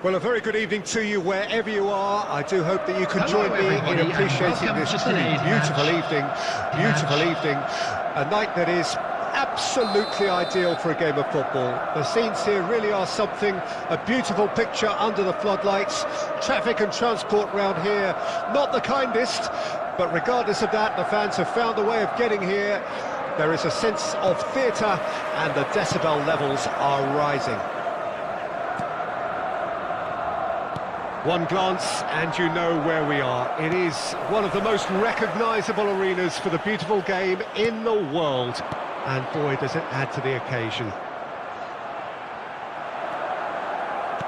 Well, a very good evening to you wherever you are. I do hope that you can join me in appreciating this truly beautiful evening. A night that is absolutely ideal for a game of football. The scenes here really are something, a beautiful picture under the floodlights. Traffic and transport round here, not the kindest, but regardless of that, the fans have found a way of getting here. There is a sense of theatre and the decibel levels are rising. One glance and you know where we are. It is one of the most recognisable arenas for the beautiful game in the world. And boy, does it add to the occasion.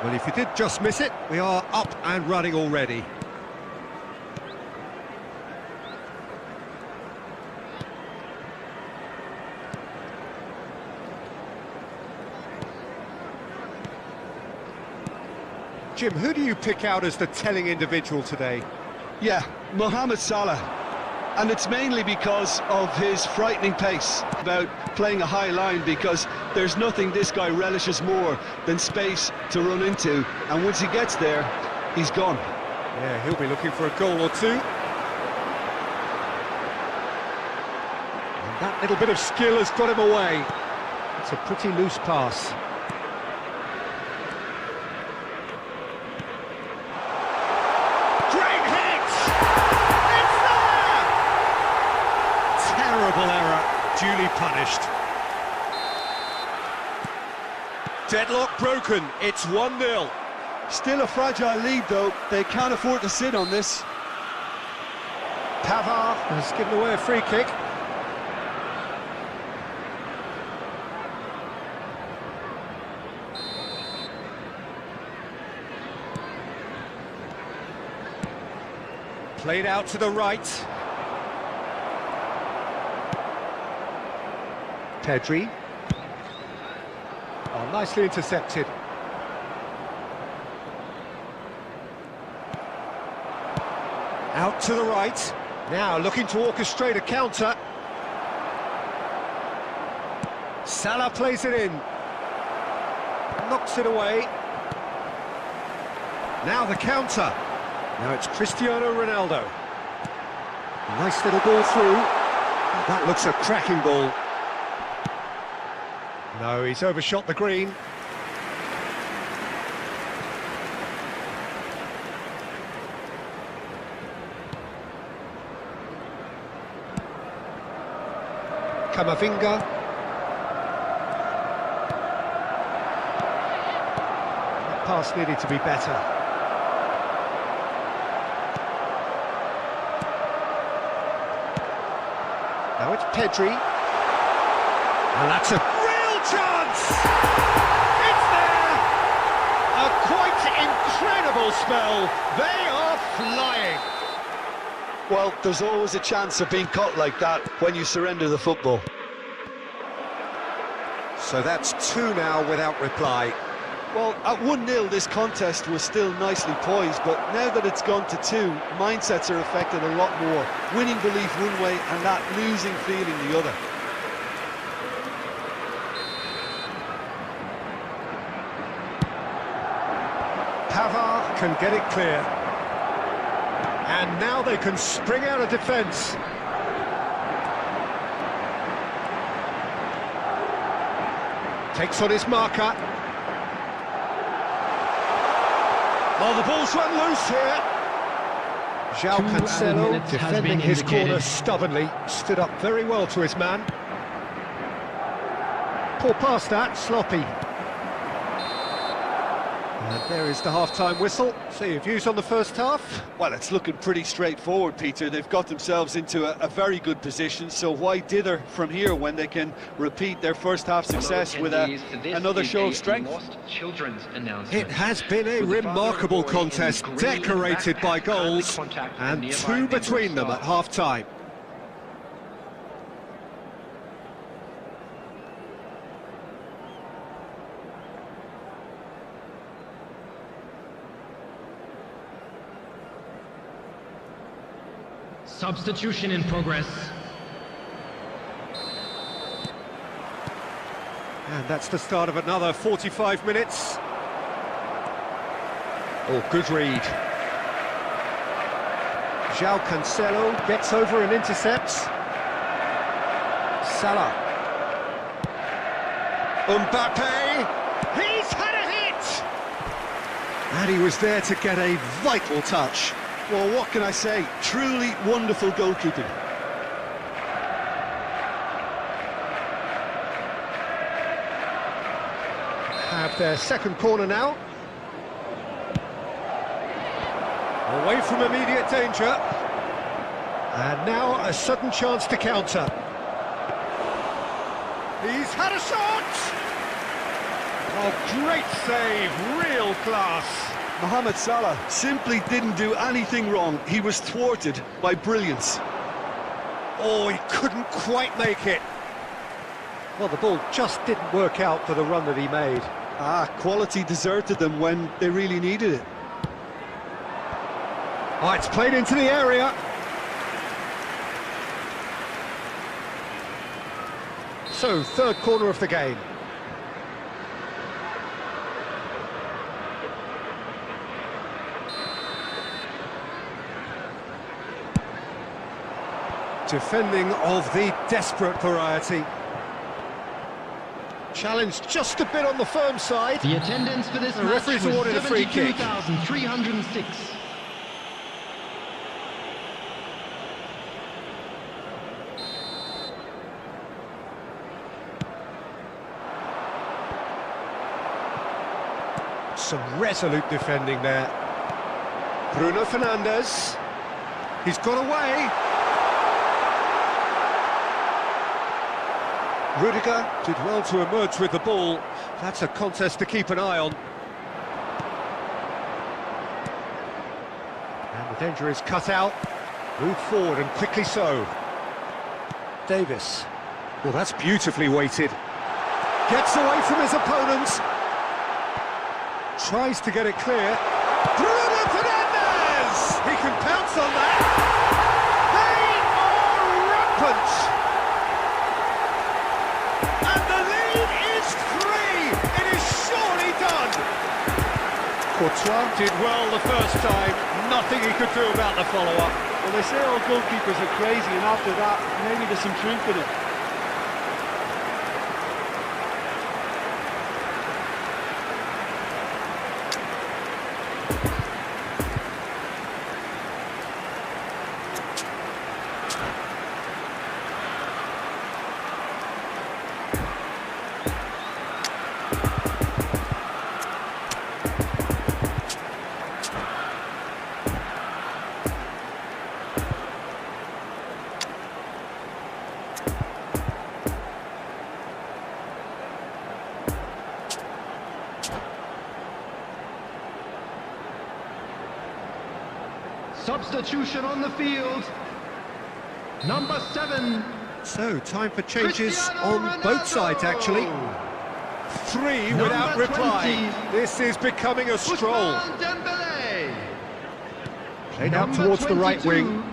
Well, if you did just miss it, we are up and running already. Jim, who do you pick out as the telling individual today? Yeah, Mohamed Salah. And it's mainly because of his frightening pace, about playing a high line, because there's nothing this guy relishes more than space to run into, and once he gets there, he's gone. Yeah, he'll be looking for a goal or two. And that little bit of skill has got him away. It's a pretty loose pass. Duly punished. Deadlock broken, it's 1-0. Still a fragile lead though, they can't afford to sit on this. Pavard has given away a free kick. Played out to the right. Pedri. Oh, nicely intercepted. Out to the right. Now looking to orchestrate a counter. Salah plays it in. Knocks it away. Now the counter. Now it's Cristiano Ronaldo. Nice little ball through. That looks a cracking ball. No, he's overshot the green. Camavinga. That pass needed to be better. Now it's Pedri. And that's a chance! It's there! A quite incredible spell. They are flying. Well, there's always a chance of being caught like that when you surrender the football. So that's 2 now without reply. Well, at 1-0 this contest was still nicely poised, but now that it's gone to 2, mindsets are affected a lot more. Winning belief one way and that losing feeling the other. Pavard can get it clear. And now they can spring out of defence. Takes on his marker. Oh, the ball's run loose here. João Cancelo defending his corner stubbornly. Stood up very well to his man. Poor pass that, sloppy. And there is the half-time whistle. So your views on the first half? Well, it's looking pretty straightforward, Peter. They've got themselves into a very good position, so why dither from here when they can repeat their first half success with another show of strength? It has been a remarkable contest, decorated by goals, and 2 between them at half-time. Substitution in progress. And that's the start of another 45 minutes. Oh, good read. João Cancelo gets over and intercepts. Salah. Mbappe. He's had a hit! And he was there to get a vital touch. Well, what can I say? Truly wonderful goalkeeping. Have their second corner now. Away from immediate danger. And now a sudden chance to counter. He's had a shot! Oh, great save, real class. Mohamed Salah simply didn't do anything wrong. He was thwarted by brilliance. Oh, he couldn't quite make it. Well, the ball just didn't work out for the run that he made. Quality deserted them when they really needed it. Oh, it's played into the area. So, third corner of the game. Defending of the desperate variety. Challenged just a bit on the firm side. The attendance for this The match referee's was awarded a free kick. 72,306. Some resolute defending there. Bruno Fernandes. He's got away. Rudiger did well to emerge with the ball. That's a contest to keep an eye on. And the danger is cut out. Move forward, and quickly so. Davis. Well, that's beautifully weighted. Gets away from his opponents. Tries to get it clear. Bruno Fernandes! He can pounce on that. They are rampant. And the lead is 3. It is surely done. Courtois did well the first time. Nothing he could do about the follow-up. Well, they say all goalkeepers are crazy, and after that, maybe there's some truth in it. Substitution on the field. Number 7. So, time for changes Cristiano on Ronaldo. both sides, actually. 3 without Number reply. 20. This is becoming a stroll. Ousmane Dembele. Played out Number towards the right 22. wing.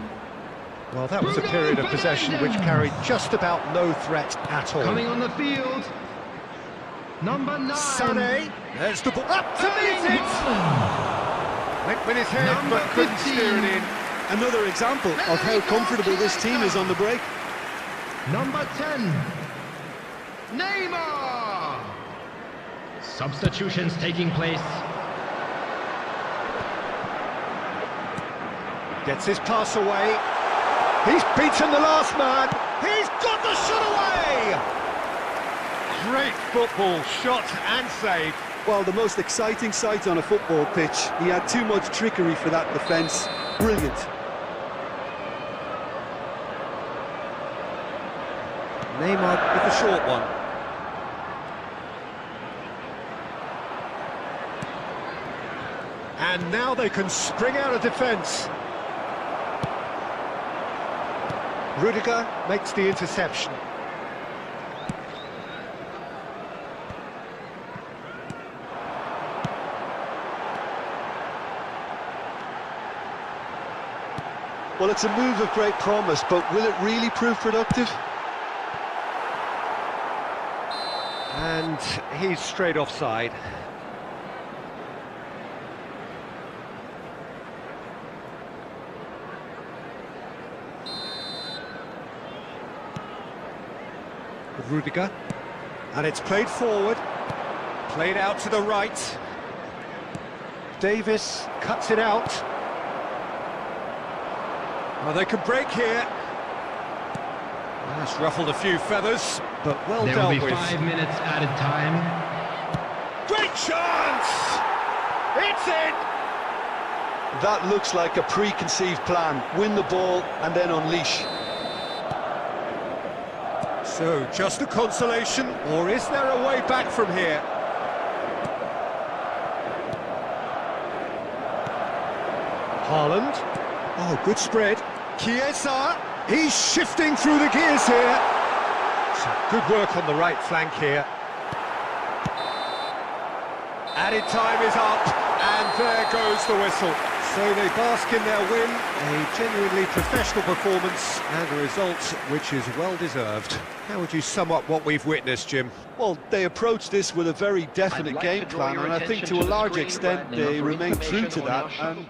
Well, that was a Bruno period of possession which Fernandes. carried just about no threat at all. Coming on the field. Number 9. Sané, there's the ball, up to meet Erling it! Haaland. Went with his head, Number but couldn't 15. steer it in. Another example of how comfortable this team is on the break. Number 10. Neymar. Substitutions taking place. Gets his pass away. He's beaten the last man. He's got the shot away! Great football, shot and save. Well, the most exciting sight on a football pitch. He had too much trickery for that defence. Brilliant. Neymar with the short one. And now they can spring out of defence. Rudiger makes the interception. Well, it's a move of great promise, but will it really prove productive? And he's straight offside. Rudiger. And it's played forward. Played out to the right. Davis cuts it out. Oh, they can break here. That's ruffled a few feathers, but well There dealt will be with. 5 minutes added time. Great chance! It's in! That looks like a preconceived plan. Win the ball and then unleash. So, just a consolation, or is there a way back from here? Haaland. Oh, good spread. Chiesa, he's shifting through the gears here. Some good work on the right flank here. Added time is up, and there goes the whistle. So they bask in their win, a genuinely professional performance, and a result which is well-deserved. How would you sum up what we've witnessed, Jim? Well, they approached this with a very definite game plan, and I think to a large extent they remain true to that. And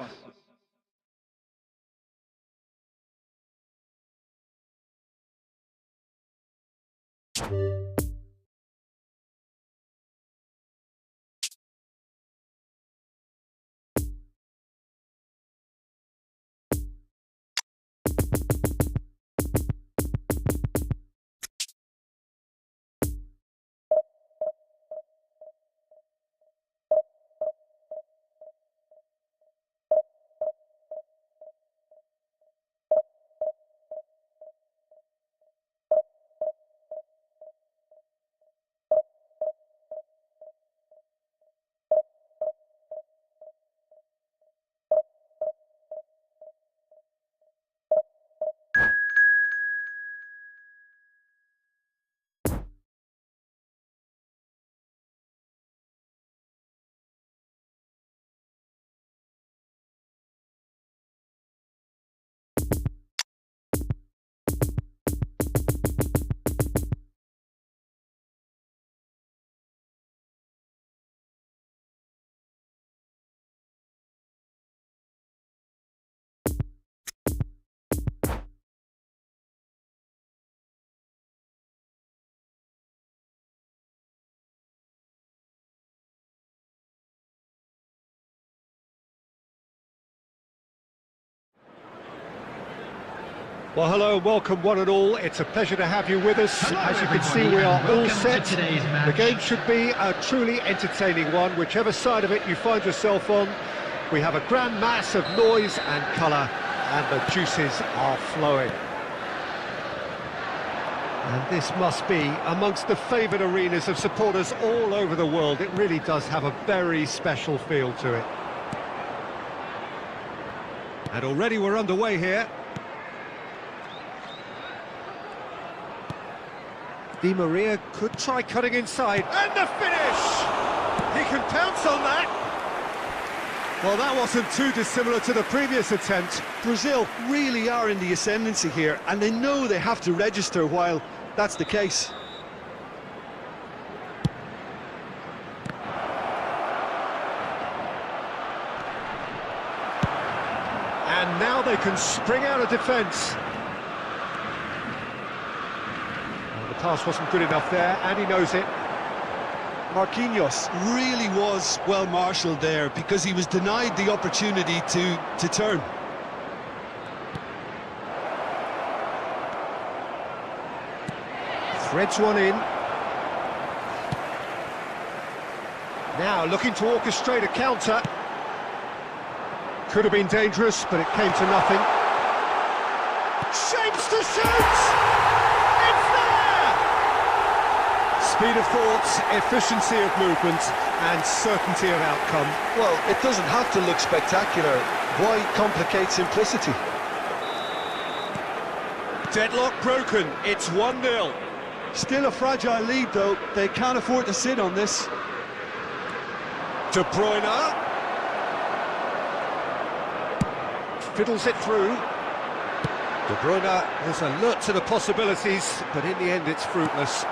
Well, hello and welcome one and all. It's a pleasure to have you with us. Hello, As you can see, everybody, we are and all welcome to set. today's match. The game should be a truly entertaining one, whichever side of it you find yourself on. We have a grand mass of noise and colour, and the juices are flowing. And this must be amongst the favoured arenas of supporters all over the world. It really does have a very special feel to it. And already we're underway here. Di Maria could try cutting inside, and the finish! He can pounce on that! Well, that wasn't too dissimilar to the previous attempt. Brazil really are in the ascendancy here, and they know they have to register while that's the case. And now they can spring out of defence. The pass wasn't good enough there, and he knows it. Marquinhos really was well marshalled there because he was denied the opportunity to turn. Threads one in. Now looking to orchestrate a counter. Could have been dangerous, but it came to nothing. Shapes to shoot! Speed of thought, efficiency of movement, and certainty of outcome. Well, it doesn't have to look spectacular. Why complicate simplicity? Deadlock broken, it's 1-0. Still a fragile lead, though. They can't afford to sit on this. De Bruyne. Fiddles it through. De Bruyne is alert to the possibilities, but in the end it's fruitless.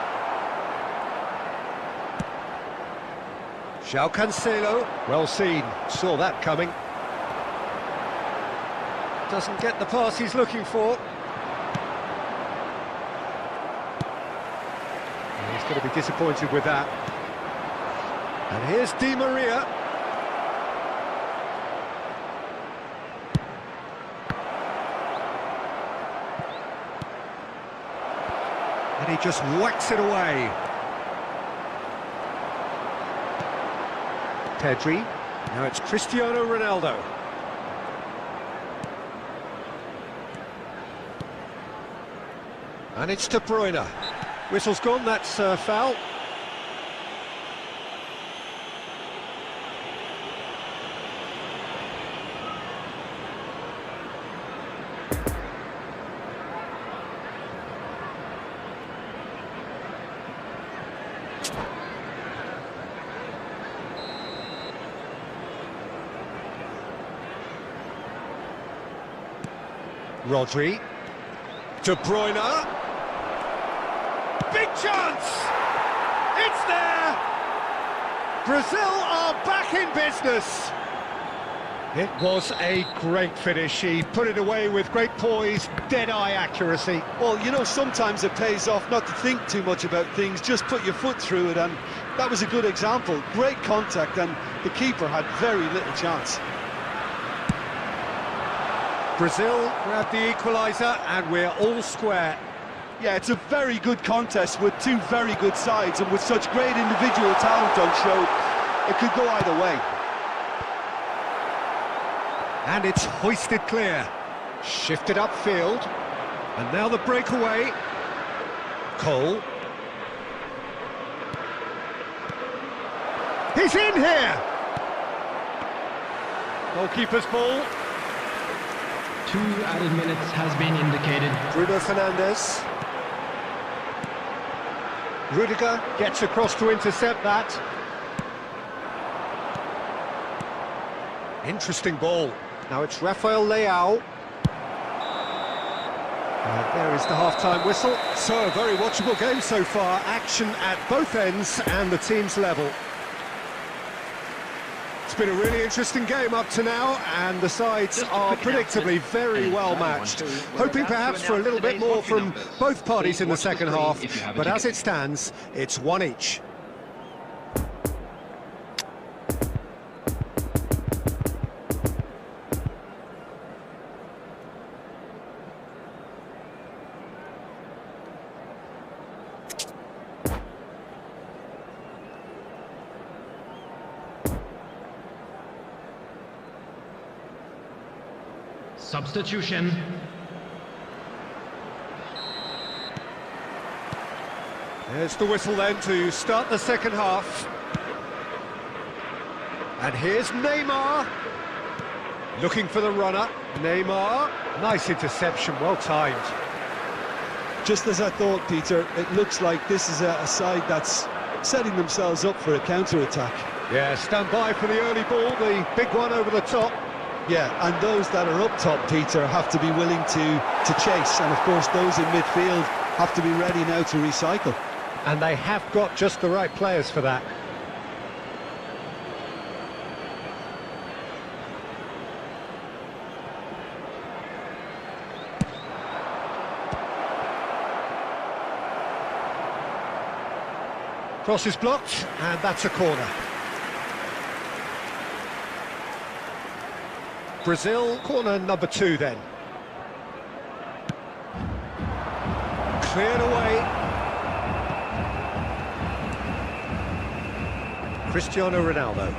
João Cancelo, well seen, saw that coming. Doesn't get the pass he's looking for. going to be disappointed with that. And here's Di Maria. And he just whacks it away. Pedri. Now it's Cristiano Ronaldo. And it's De Bruyne. Whistle's gone, that's foul. Rodri. De Bruyne. Big chance! It's there! Brazil are back in business! It was a great finish. He put it away with great poise, dead-eye accuracy. Well, you know, sometimes it pays off not to think too much about things, just put your foot through it, and that was a good example. Great contact, and the keeper had very little chance. Brazil grabbed the equaliser, and we're all square. Yeah, it's a very good contest with two very good sides, and with such great individual talent on show, it could go either way. And it's hoisted clear. Shifted upfield. And now the breakaway. Cole. He's in here! Goalkeeper's ball. 2 added minutes has been indicated. Bruno Fernandes. Rudiger gets across to intercept that. Interesting ball. Now it's Rafael Leao. There is the half-time whistle. So, a very watchable game so far. Action at both ends and the team's level. It's been a really interesting game up to now, and the sides are predictably very well matched. Hoping perhaps for a little bit more from both parties in the second half, but as it stands, it's one each. Substitution. There's the whistle then to start the second half. And here's Neymar. Looking for the runner. Neymar. Nice interception, well timed. Just as I thought, Peter, it looks like this is a side that's setting themselves up for a counter-attack. Yeah, stand by for the early ball, the big one over the top. Yeah, and those that are up top, Peter, have to be willing to chase, and of course those in midfield have to be ready now to recycle. And they have got just the right players for that. Cross is blocked, and that's a corner. Brazil, corner number 2 then. Cleared away. Cristiano Ronaldo.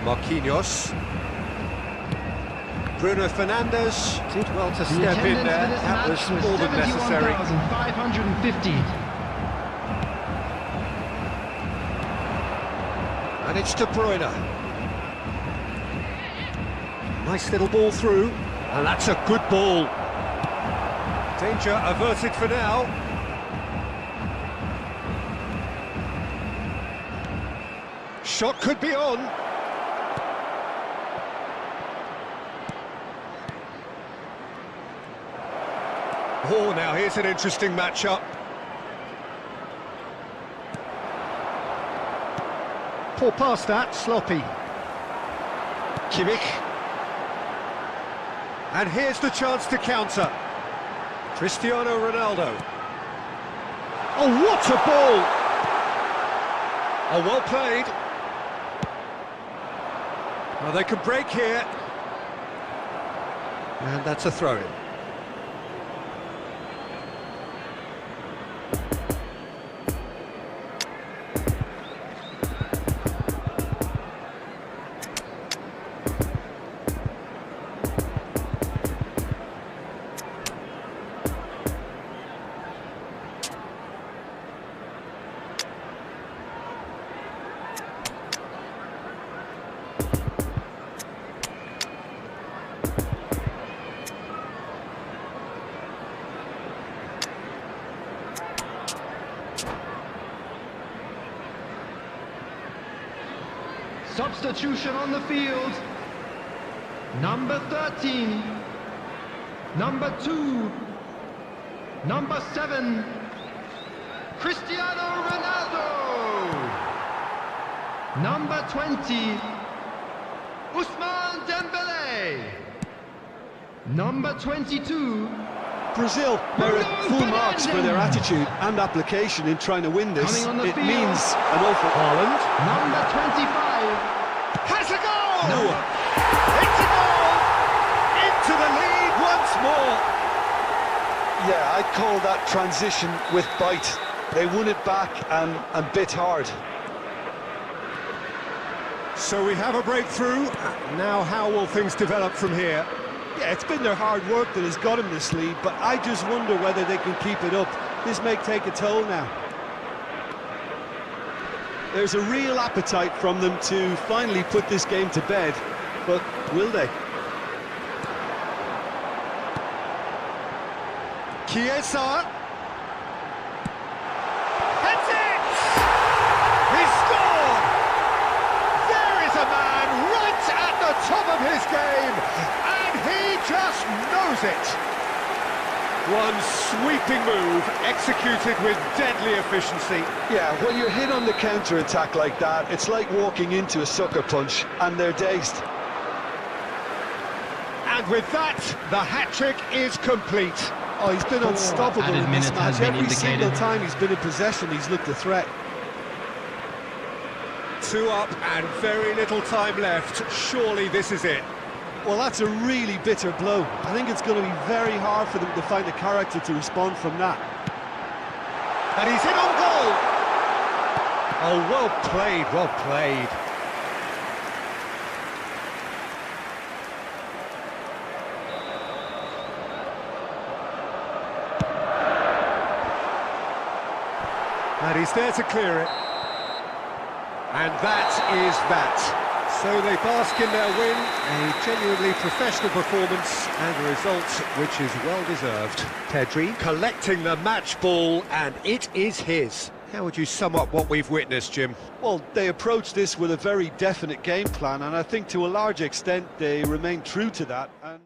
Marquinhos. Bruno Fernandes did well to step in there. That was more than necessary. 71,550. And it's De Bruyne. Nice little ball through, and that's a good ball. Danger averted for now. Shot could be on. Oh, now here's an interesting matchup. Poor pass that, sloppy. Kimmich. And here's the chance to counter. Cristiano Ronaldo. Oh, what a ball! Oh, well played. Well, they can break here. And that's a throw-in. Substitution on the field. Number 13. Number 2. Number 7. Cristiano Ronaldo. Number 20. Ousmane Dembele. Number 22. Brazil, they're at full marks for their attitude and application in trying to win this. It means an awful... Haaland. Number 25. Has a goal! No. It's a goal! Into the lead once more! Yeah, I'd call that transition with bite. They won it back and bit hard. So we have a breakthrough. Now how will things develop from here? Yeah, it's been their hard work that has got them this lead, but I just wonder whether they can keep it up. This may take a toll now. There's a real appetite from them to finally put this game to bed, but will they? Chiesa. That's it! He scored! There is a man right at the top of his game, and he just knows it. One sweeping move, executed with deadly efficiency. Yeah, when you're hit on the counter-attack like that, it's like walking into a sucker punch, and they're dazed. And with that, the hat-trick is complete. Oh, he's been unstoppable in this match. Every single indicated. time he's been in possession, he's looked a threat. 2 up and very little time left. Surely this is it. Well, that's a really bitter blow. I think it's going to be very hard for them to find the character to respond from that. And he's in on goal! Oh, well played, well played. And he's there to clear it. And that is that. So they bask in their win, a genuinely professional performance, and a result which is well-deserved. Pedri collecting the match ball, and it is his. How would you sum up what we've witnessed, Jim? Well, they approached this with a very definite game plan, and I think to a large extent they remain true to that. And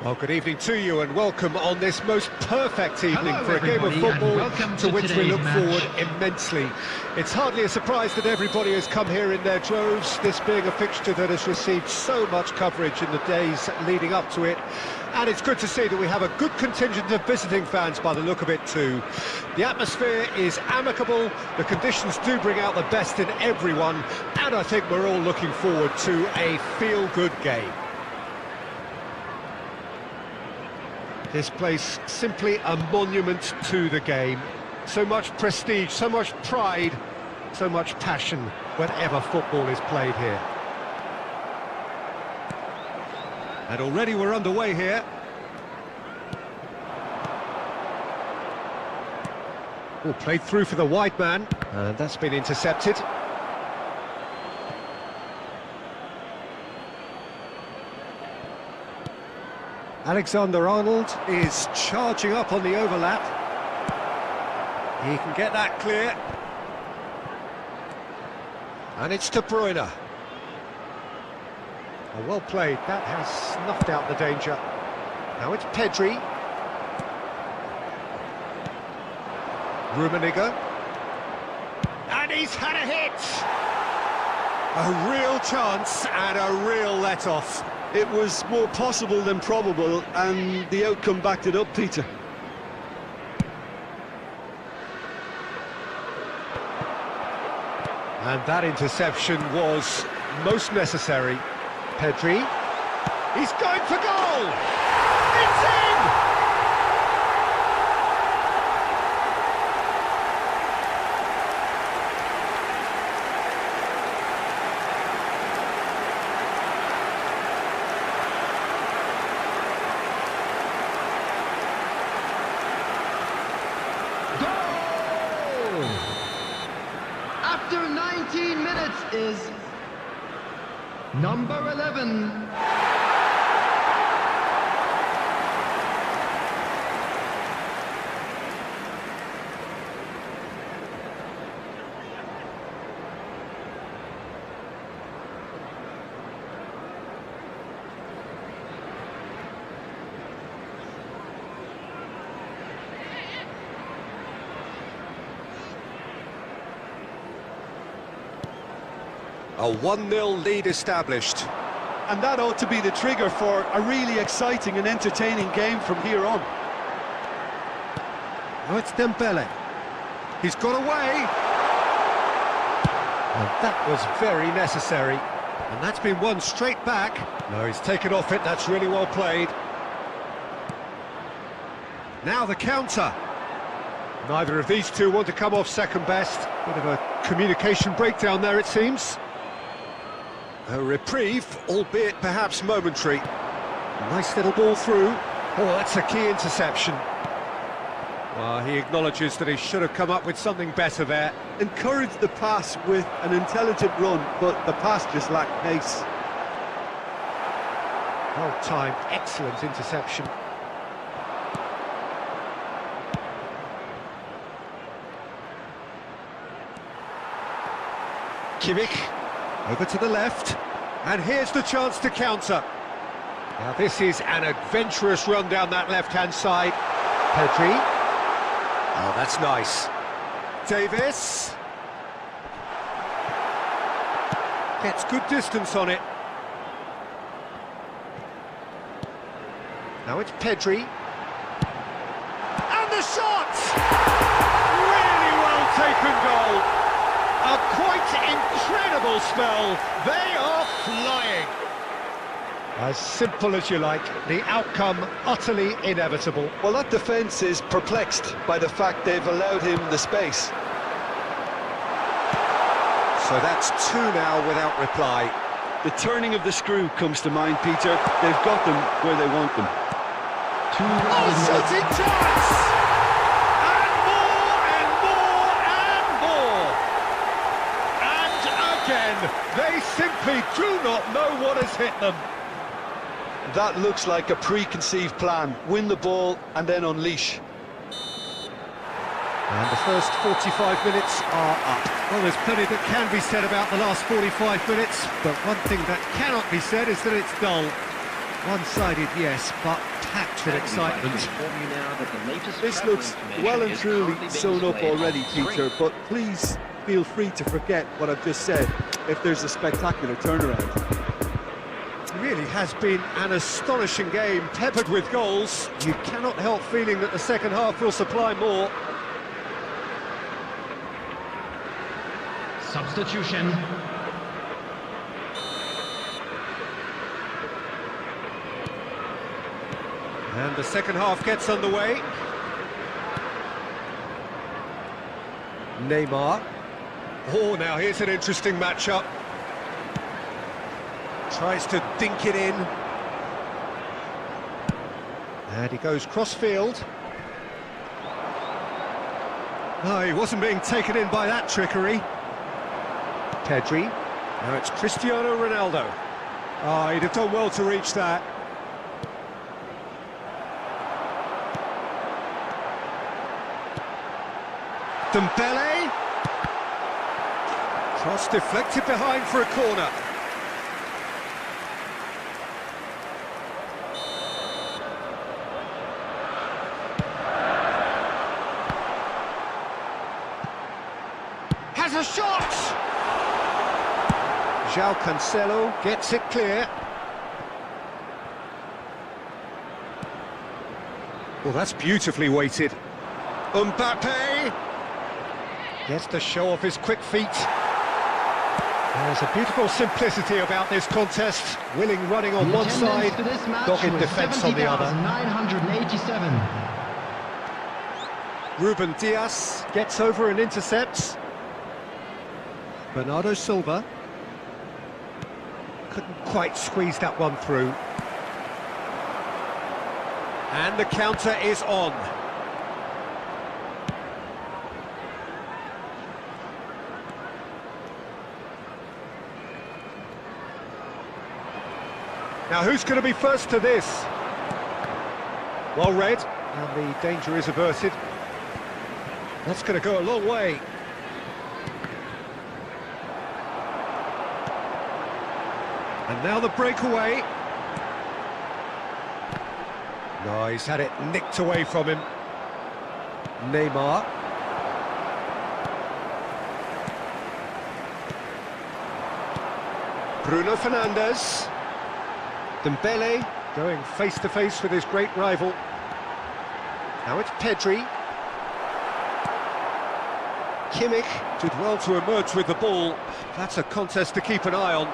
Well, good evening to you and welcome on this most perfect evening Hello, for a game of everybody, football and welcome to to which we look today's match. forward immensely. It's hardly a surprise that everybody has come here in their droves, this being a fixture that has received so much coverage in the days leading up to it. And it's good to see that we have a good contingent of visiting fans by the look of it too. The atmosphere is amicable, the conditions do bring out the best in everyone, and I think we're all looking forward to a feel-good game. This place simply a monument to the game. So much prestige, so much pride, so much passion whenever football is played here. And already we're underway here. Oh, played through for the wide man, and that's been intercepted. Alexander-Arnold is charging up on the overlap. He can get that clear. And it's De Bruyne. Oh, well played, that has snuffed out the danger. Now it's Pedri. Rummenigge. And he's had a hit! A real chance and a real let-off. It was more possible than probable, and the outcome backed it up, Peter. And that interception was most necessary. Pedri, he's going for goal! It's in! After 19 minutes is number 11. A 1-0 lead established. And that ought to be the trigger for a really exciting and entertaining game from here on. Oh, it's Dembele. He's got away. And that was very necessary. And that's been won straight back. No, he's taken off it, that's really well played. Now the counter. Neither of these two want to come off second best. Bit of a communication breakdown there, it seems. A reprieve, albeit perhaps momentary. Nice little ball through. Oh, that's a key interception. Well, he acknowledges that he should have come up with something better there. Encouraged the pass with an intelligent run, but the pass just lacked pace. Well timed, excellent interception. Kimmich. Over to the left, and here's the chance to counter. Now this is an adventurous run down that left-hand side. Pedri. Oh, that's nice. Davis. Gets good distance on it. Now it's Pedri. And the shot! Really well taken goal. A quite incredible spell. They are flying. As simple as you like, the outcome utterly inevitable. Well, that defence is perplexed by the fact they've allowed him the space. So that's two now without reply. The turning of the screw comes to mind, Peter. They've got them where they want them. Oh, shooting chance! And more and more and more! And again, they simply do not know what has hit them. That looks like a preconceived plan. Win the ball and then unleash. And the first 45 minutes are up. Well, there's plenty that can be said about the last 45 minutes, but one thing that cannot be said is that it's dull. One-sided, yes, but packed with excitement. This looks well and truly sewn up already, Peter, but please feel free to forget what I've just said if there's a spectacular turnaround. It really has been an astonishing game, peppered with goals. You cannot help feeling that the second half will supply more. Substitution. And the second half gets underway. Neymar. Oh, now here's an interesting matchup. Tries to dink it in. And he goes cross-field. No, he wasn't being taken in by that trickery. Pedri. Now it's Cristiano Ronaldo. Oh, he'd have done well to reach that. Dembele. Cross deflected behind for a corner. Has a shot! João Cancelo gets it clear. Well, that's beautifully weighted. Mbappe gets to show off his quick feet. There's a beautiful simplicity about this contest. Willing running on one side, dogged defence on the other. 987. Ruben Dias gets over and intercepts. Bernardo Silva couldn't quite squeeze that one through. And the counter is on. Now who's going to be first to this? Well read, and the danger is averted. That's going to go a long way. And now the breakaway. No, he's had it nicked away from him. Neymar. Bruno Fernandes. Dembele going face-to-face with his great rival. Now it's Pedri. Kimmich did well to emerge with the ball. That's a contest to keep an eye on.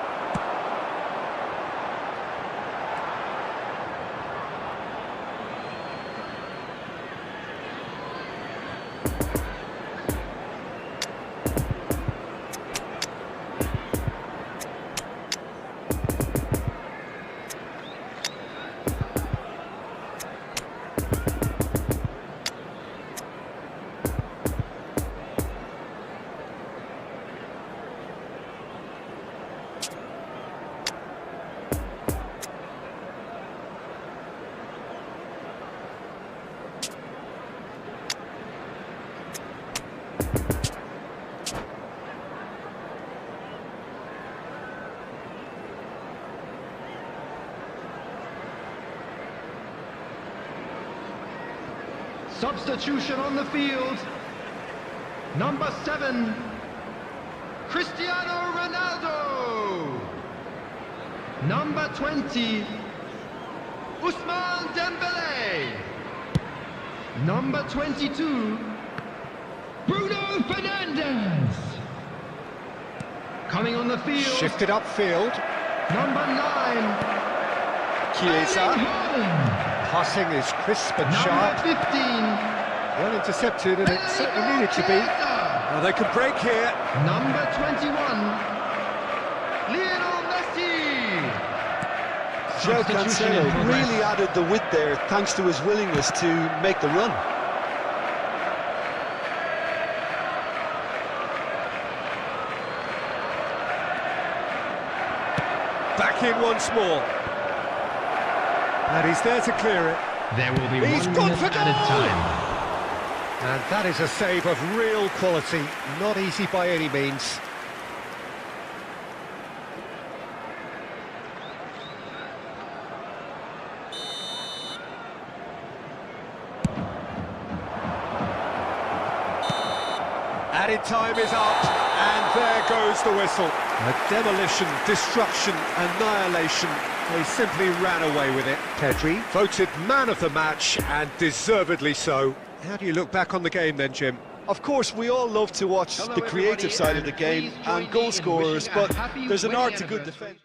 Substitution on the field. Number 7, Cristiano Ronaldo. Number 20, Ousmane Dembele. Number 22, Bruno Fernandes. Coming on the field. Shifted upfield. Number 9, Chiesa. Passing is crisp and sharp. Number 15. Well intercepted, and it certainly needed to be. Well, they could break here. Number 21, Lionel Messi. João Cancelo really added the width there thanks to his willingness to make the run. Back in once more. And he's there to clear it. There will be He's 1 gone minute for goal! added time. And that is a save of real quality. Not easy by any means. Added time is up, and there goes the whistle. A demolition, destruction, annihilation. They simply ran away with it. Pedri voted man of the match, and deservedly so. How do you look back on the game then, Jim? Of course, we all love to watch the creative side of the game and goal scorers, but there's an art to good defence.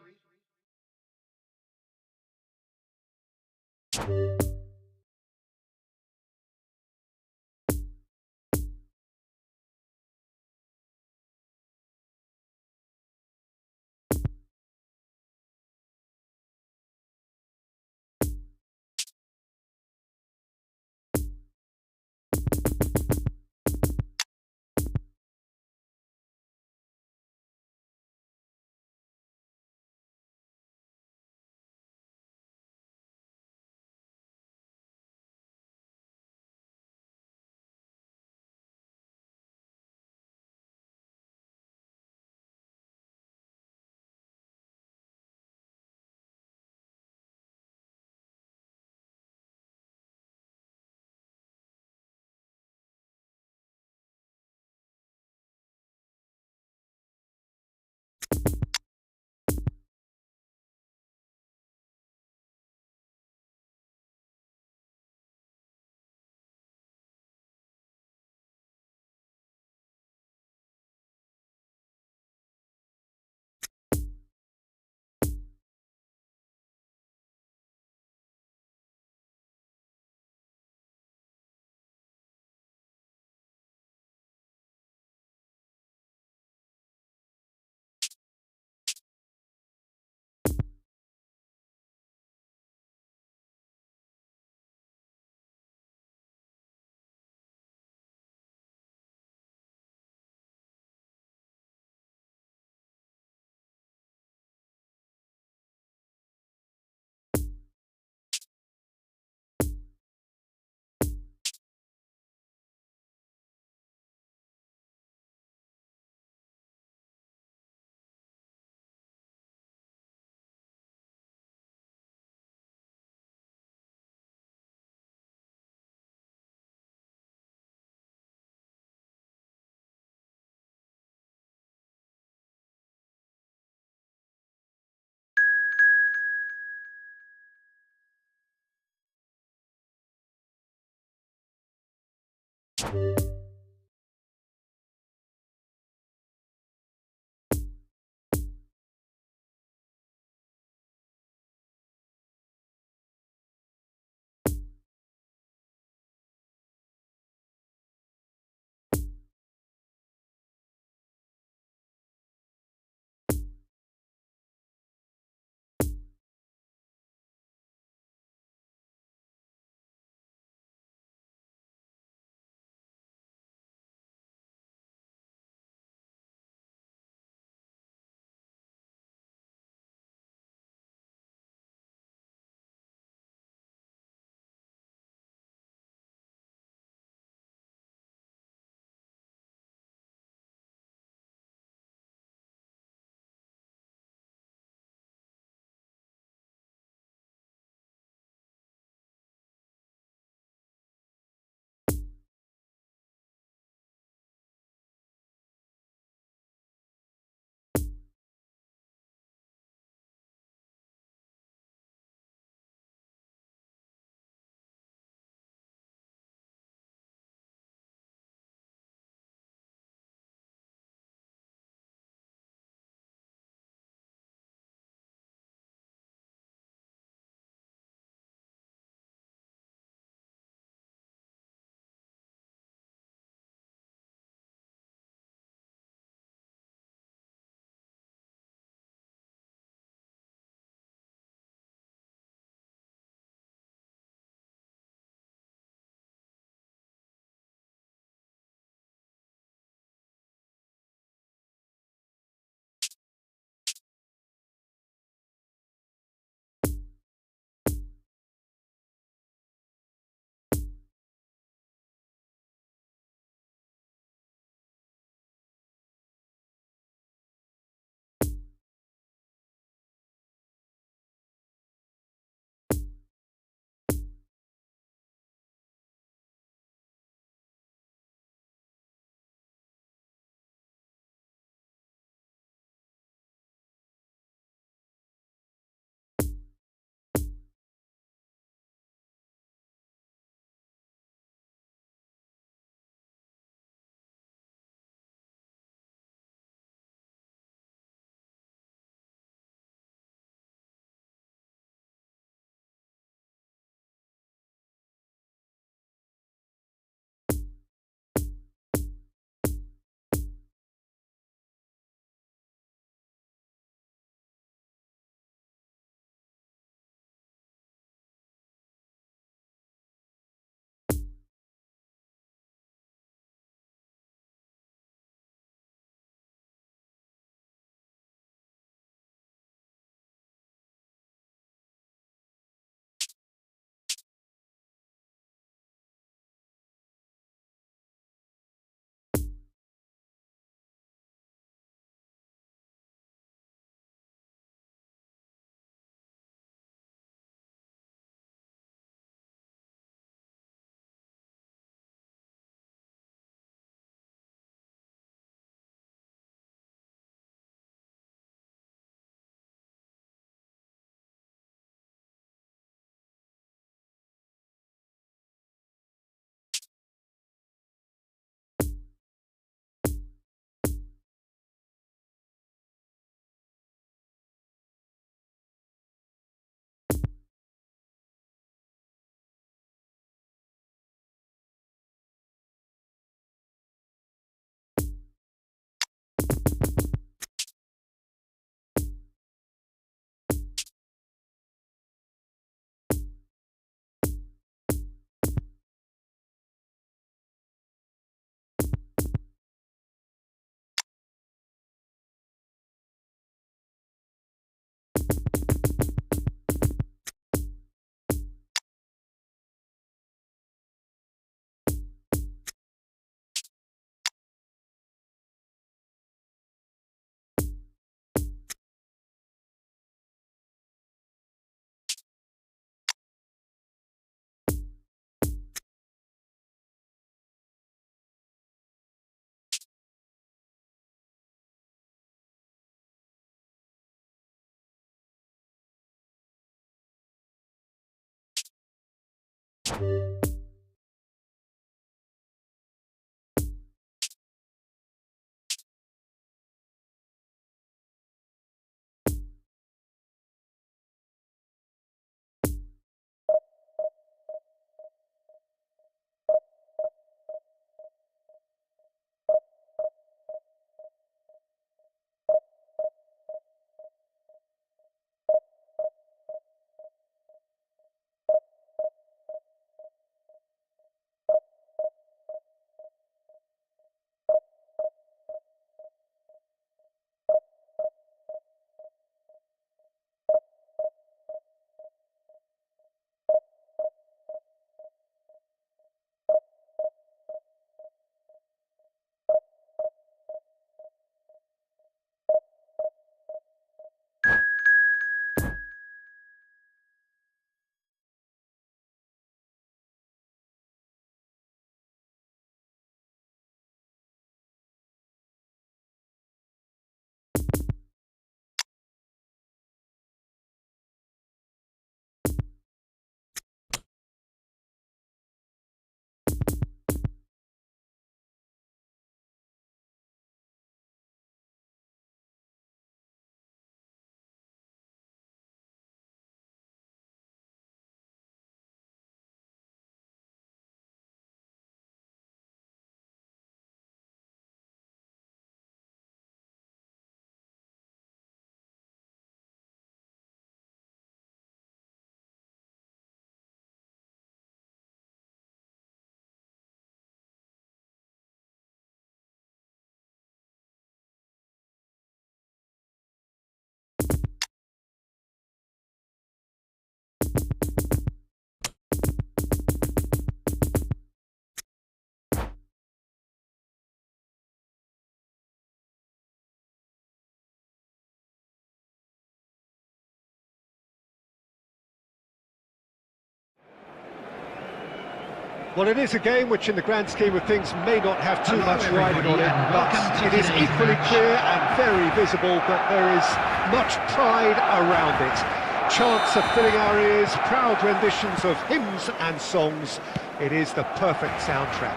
Well, it is a game which in the grand scheme of things may not have too much riding on it, but it is equally clear and very visible that there is much pride around it. Chants are filling our ears, proud renditions of hymns and songs. It is the perfect soundtrack.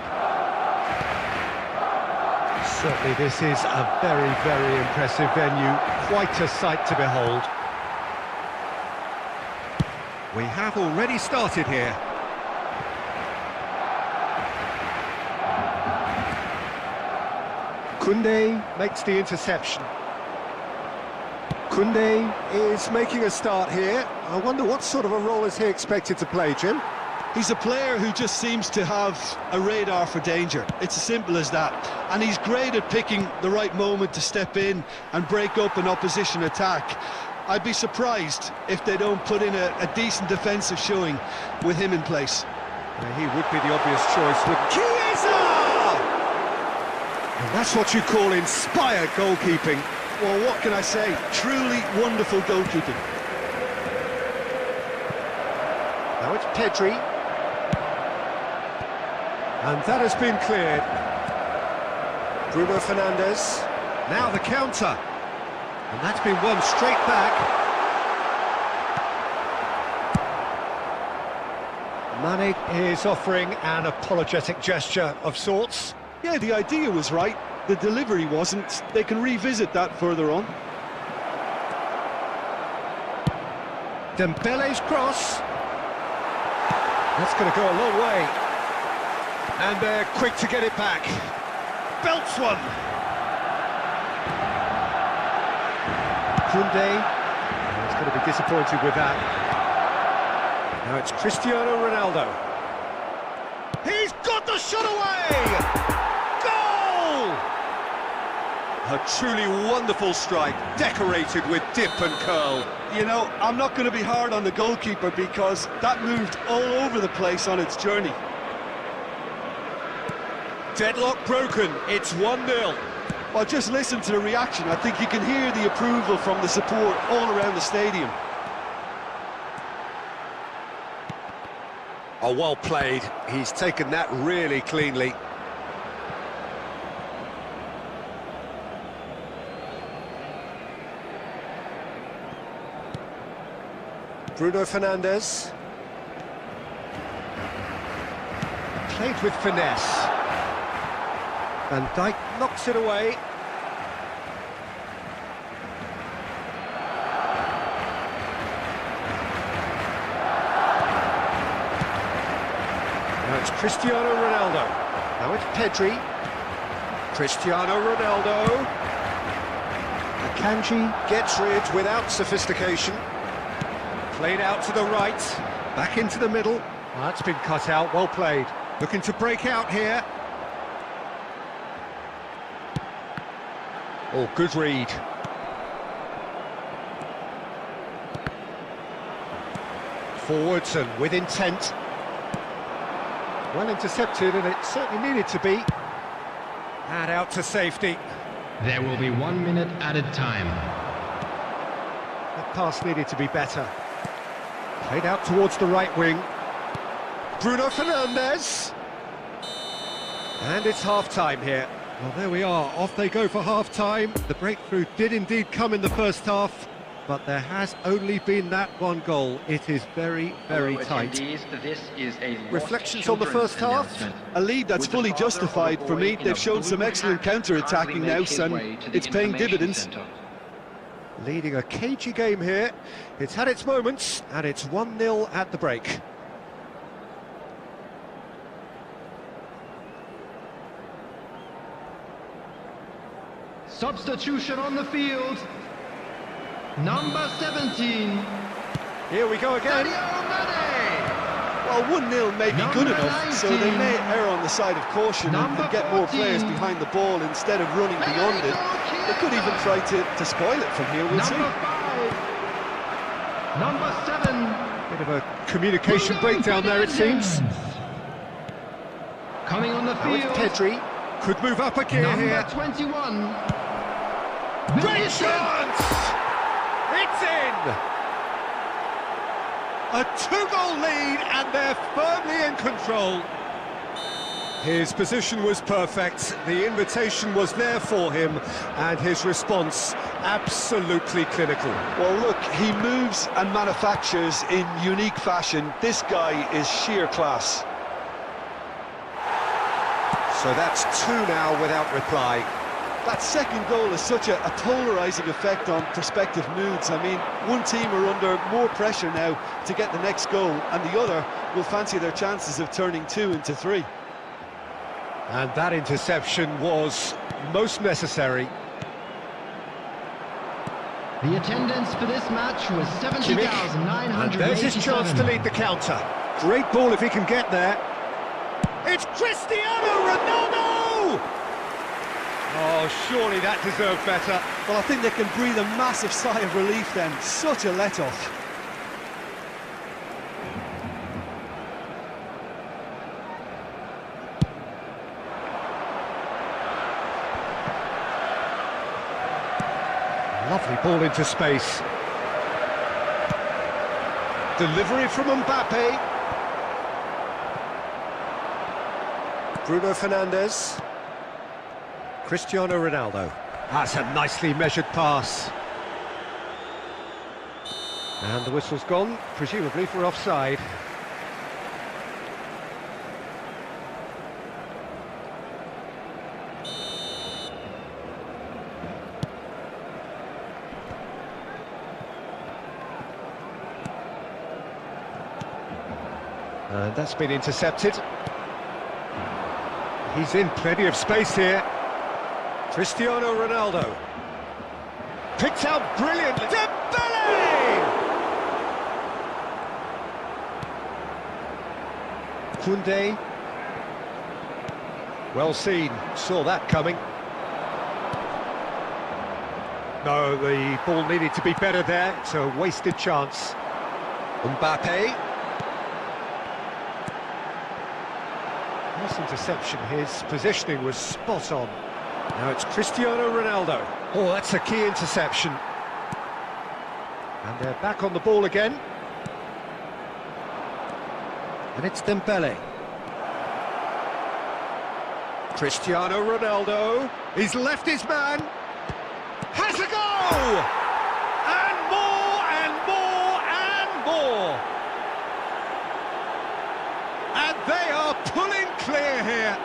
Certainly this is a very, very impressive venue, quite a sight to behold. We have already started here. Koundé makes the interception. Koundé is making a start here. I wonder what sort of a role is he expected to play, Jim? He's a player who just seems to have a radar for danger. It's as simple as that. And he's great at picking the right moment to step in and break up an opposition attack. I'd be surprised if they don't put in a decent defensive showing with him in place. He would be the obvious choice with Chiesa! And that's what you call inspired goalkeeping. Well, what can I say? Truly wonderful goalkeeping. Now it's Pedri. And that has been cleared. Bruno Fernandes. Now the counter. And that's been won straight back. Mane is offering an apologetic gesture of sorts. Yeah, the idea was right. The delivery wasn't. They can revisit that further on. Dembele's cross. That's going to go a long way. And they're quick to get it back. Belts one. Koundé. He's going to be disappointed with that. Now it's Cristiano Ronaldo. He's got the shot away! Goal! A truly wonderful strike, decorated with dip and curl. You know, I'm not going to be hard on the goalkeeper because that moved all over the place on its journey. Deadlock broken, it's 1-0. Well, just listen to the reaction. I think you can hear the approval from the support all around the stadium. Oh, well played. He's taken that really cleanly. Bruno Fernandes. Played with finesse. Van Dijk knocks it away. Now it's Cristiano Ronaldo. Now it's Pedri. Cristiano Ronaldo. Akanji gets rid without sophistication. Played out to the right, back into the middle. Well, that's been cut out, well played. Looking to break out here. Oh, good read. Forwards and with intent. Well intercepted, and it certainly needed to be. And out to safety. There will be 1 minute added time. That pass needed to be better. Played out towards the right wing. Bruno Fernandes. And it's half-time here. Well, there we are. Off they go for half-time. The breakthrough did indeed come in the first half, but there has only been that one goal. It is very, very tight. This is a Reflections on the first half? A lead that's fully justified for me. They've shown some excellent counter-attacking now, and it's paying dividends. Leading a cagey game here. It's had its moments, and it's 1-0 at the break. Substitution on the field. Number 17. Here we go again. Well, 1-0 may be good enough, so they may err on the side of caution and get more players behind the ball instead of running beyond it. They could even try to spoil it from here, we'll see. Number 7. Bit of a communication breakdown there, it seems. Coming on the Now field. it's Pedri. Could move up a gear Number here. 21. Great chance! It's in! A 2-goal lead, and they're firmly in control. His position was perfect, the invitation was there for him, and his response absolutely clinical. Well, look, he moves and manufactures in unique fashion. This guy is sheer class. So that's 2 now without reply. That second goal has such a polarising effect on prospective moods. I mean, one team are under more pressure now to get the next goal, and the other will fancy their chances of turning 2 into 3. And that interception was most necessary. The attendance for this match was Kimmich, and there's his chance to lead the counter. Great ball if he can get there. It's Cristiano Ronaldo! Oh, surely that deserved better. Well, I think they can breathe a massive sigh of relief then. Such a let-off. Lovely ball into space. Delivery from Mbappe. Bruno Fernandes. Cristiano Ronaldo. That's a nicely measured pass. And the whistle's gone, presumably for offside. And that's been intercepted. He's in plenty of space here. Cristiano Ronaldo. Picked out brilliantly. Dembele! Koundé. Well seen. Saw that coming. No, the ball needed to be better there. It's a wasted chance. Mbappe. Nice interception. His positioning was spot on. Now it's Cristiano Ronaldo. Oh, that's a key interception. And they're back on the ball again. And it's Dembele. Cristiano Ronaldo. He's left his man. Has a go! And more, and more, and more. And they are pulling clear. clear here.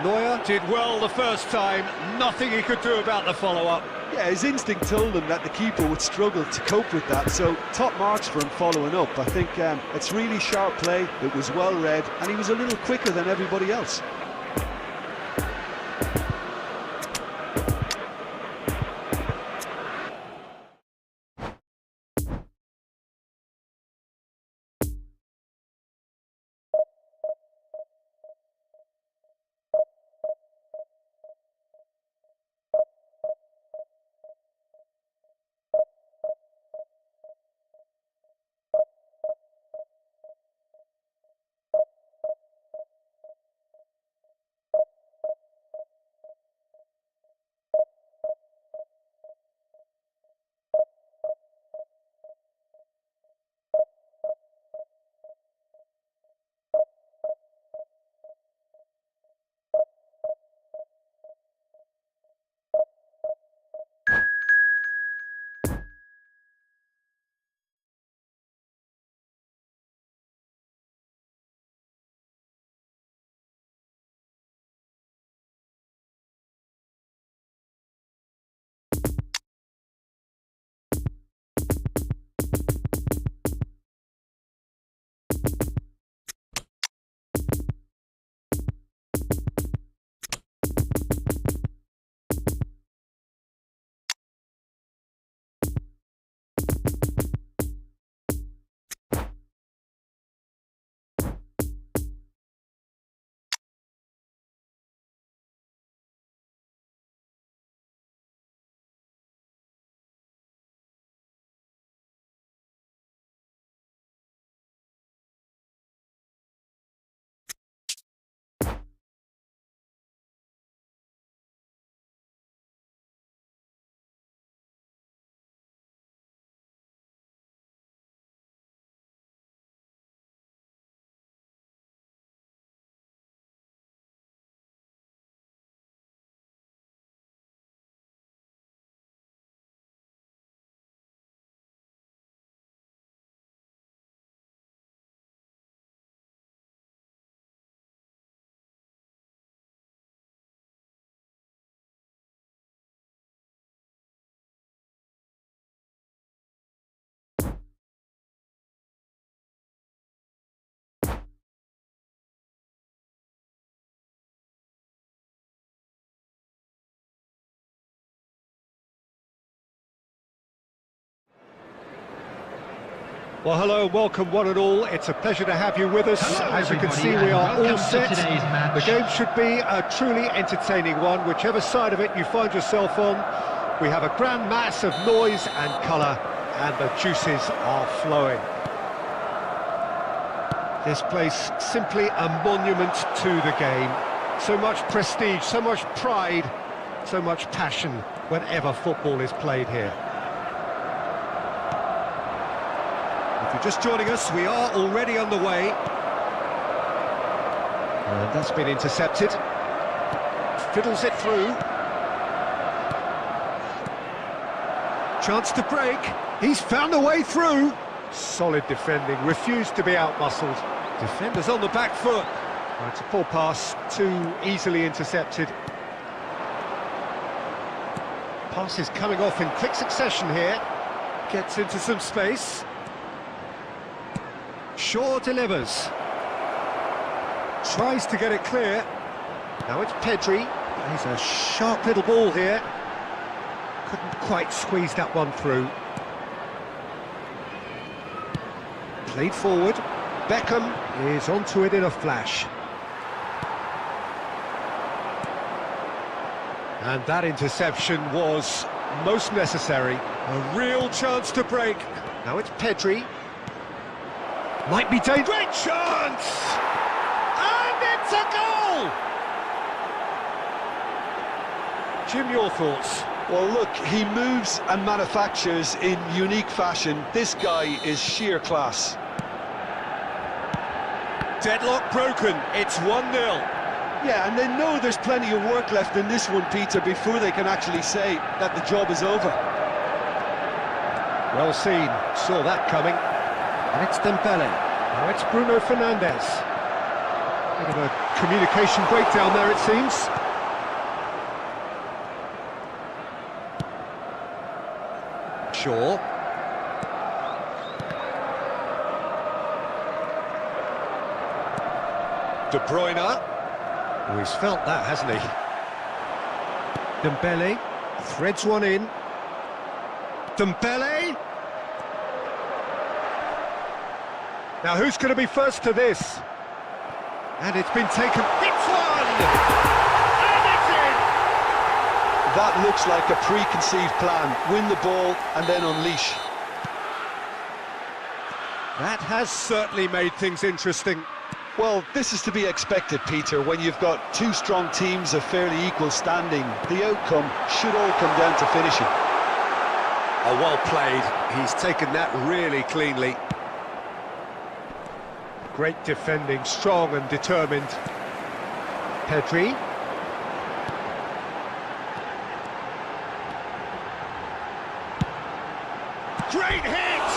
Neuer did well the first time, nothing he could do about the follow-up. Yeah, his instinct told him that the keeper would struggle to cope with that, so top marks for him following up. I think it's really sharp play, it was well read, and he was a little quicker than everybody else. Well, hello, welcome one and all. It's a pleasure to have you with us. Hello, as you can see, everybody, we are and all welcome to set. today's match. The game should be a truly entertaining one, whichever side of it you find yourself on. We have a grand mass of noise and colour, and the juices are flowing. This place, simply a monument to the game. So much prestige, so much pride, so much passion whenever football is played here. If you're just joining us, we are already underway. And that's been intercepted. Fiddles it through. Chance to break. He's found a way through. Solid defending, refused to be outmuscled. Defenders on the back foot. Right, it's a poor pass, too easily intercepted. Pass is coming off in quick succession here. Gets into some space. Shaw delivers. Tries to get it clear. Now it's Pedri. He's a sharp little ball here. Couldn't quite squeeze that one through. Played forward. Beckham is onto it in a flash. And that interception was most necessary. A real chance to break. Now it's Pedri. Might be dangerous. Great chance! And it's a goal! Jim, your thoughts? Well, look, he moves and manufactures in unique fashion. This guy is sheer class. Deadlock broken, it's 1-0. Yeah, and they know there's plenty of work left in this one, Peter, before they can actually say that the job is over. Well seen, saw that coming. And it's Dembele. Now it's Bruno Fernandes. Bit of a communication breakdown there, it seems. Shaw. De Bruyne. Oh, he's felt that, hasn't he? Dembele threads one in. Dembele. Now who's going to be first to this? And it's been taken. It's one! And it's in! That looks like a preconceived plan. Win the ball and then unleash. That has certainly made things interesting. Well, this is to be expected, Peter. When you've got two strong teams of fairly equal standing, the outcome should all come down to finishing. Oh, well played. He's taken that really cleanly. Great defending, strong and determined. Pedri. Great hit!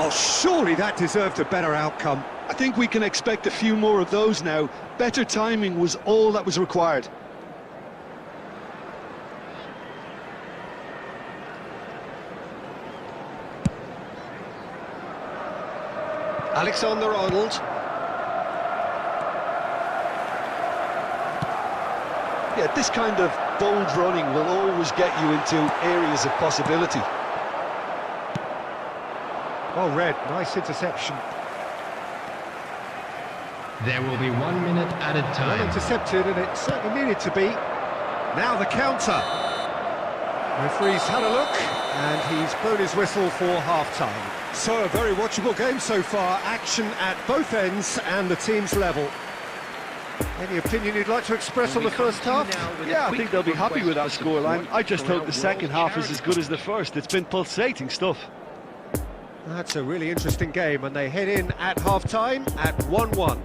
Oh, surely that deserved a better outcome. I think we can expect a few more of those now. Better timing was all that was required. Alexander-Arnold. Yeah, this kind of bold running will always get you into areas of possibility. Well read, nice interception. There will be 1 minute added time. Well intercepted, and it certainly needed to be. Now the counter. Referee's had a look, and he's blown his whistle for half-time. So, a very watchable game so far. Action at both ends and the team's level. Any opinion you'd like to express on the first half? Yeah, I think they'll be happy with that scoreline. I just hope the second half is as good as the first. It's been pulsating stuff. That's a really interesting game, and they head in at half-time at 1-1.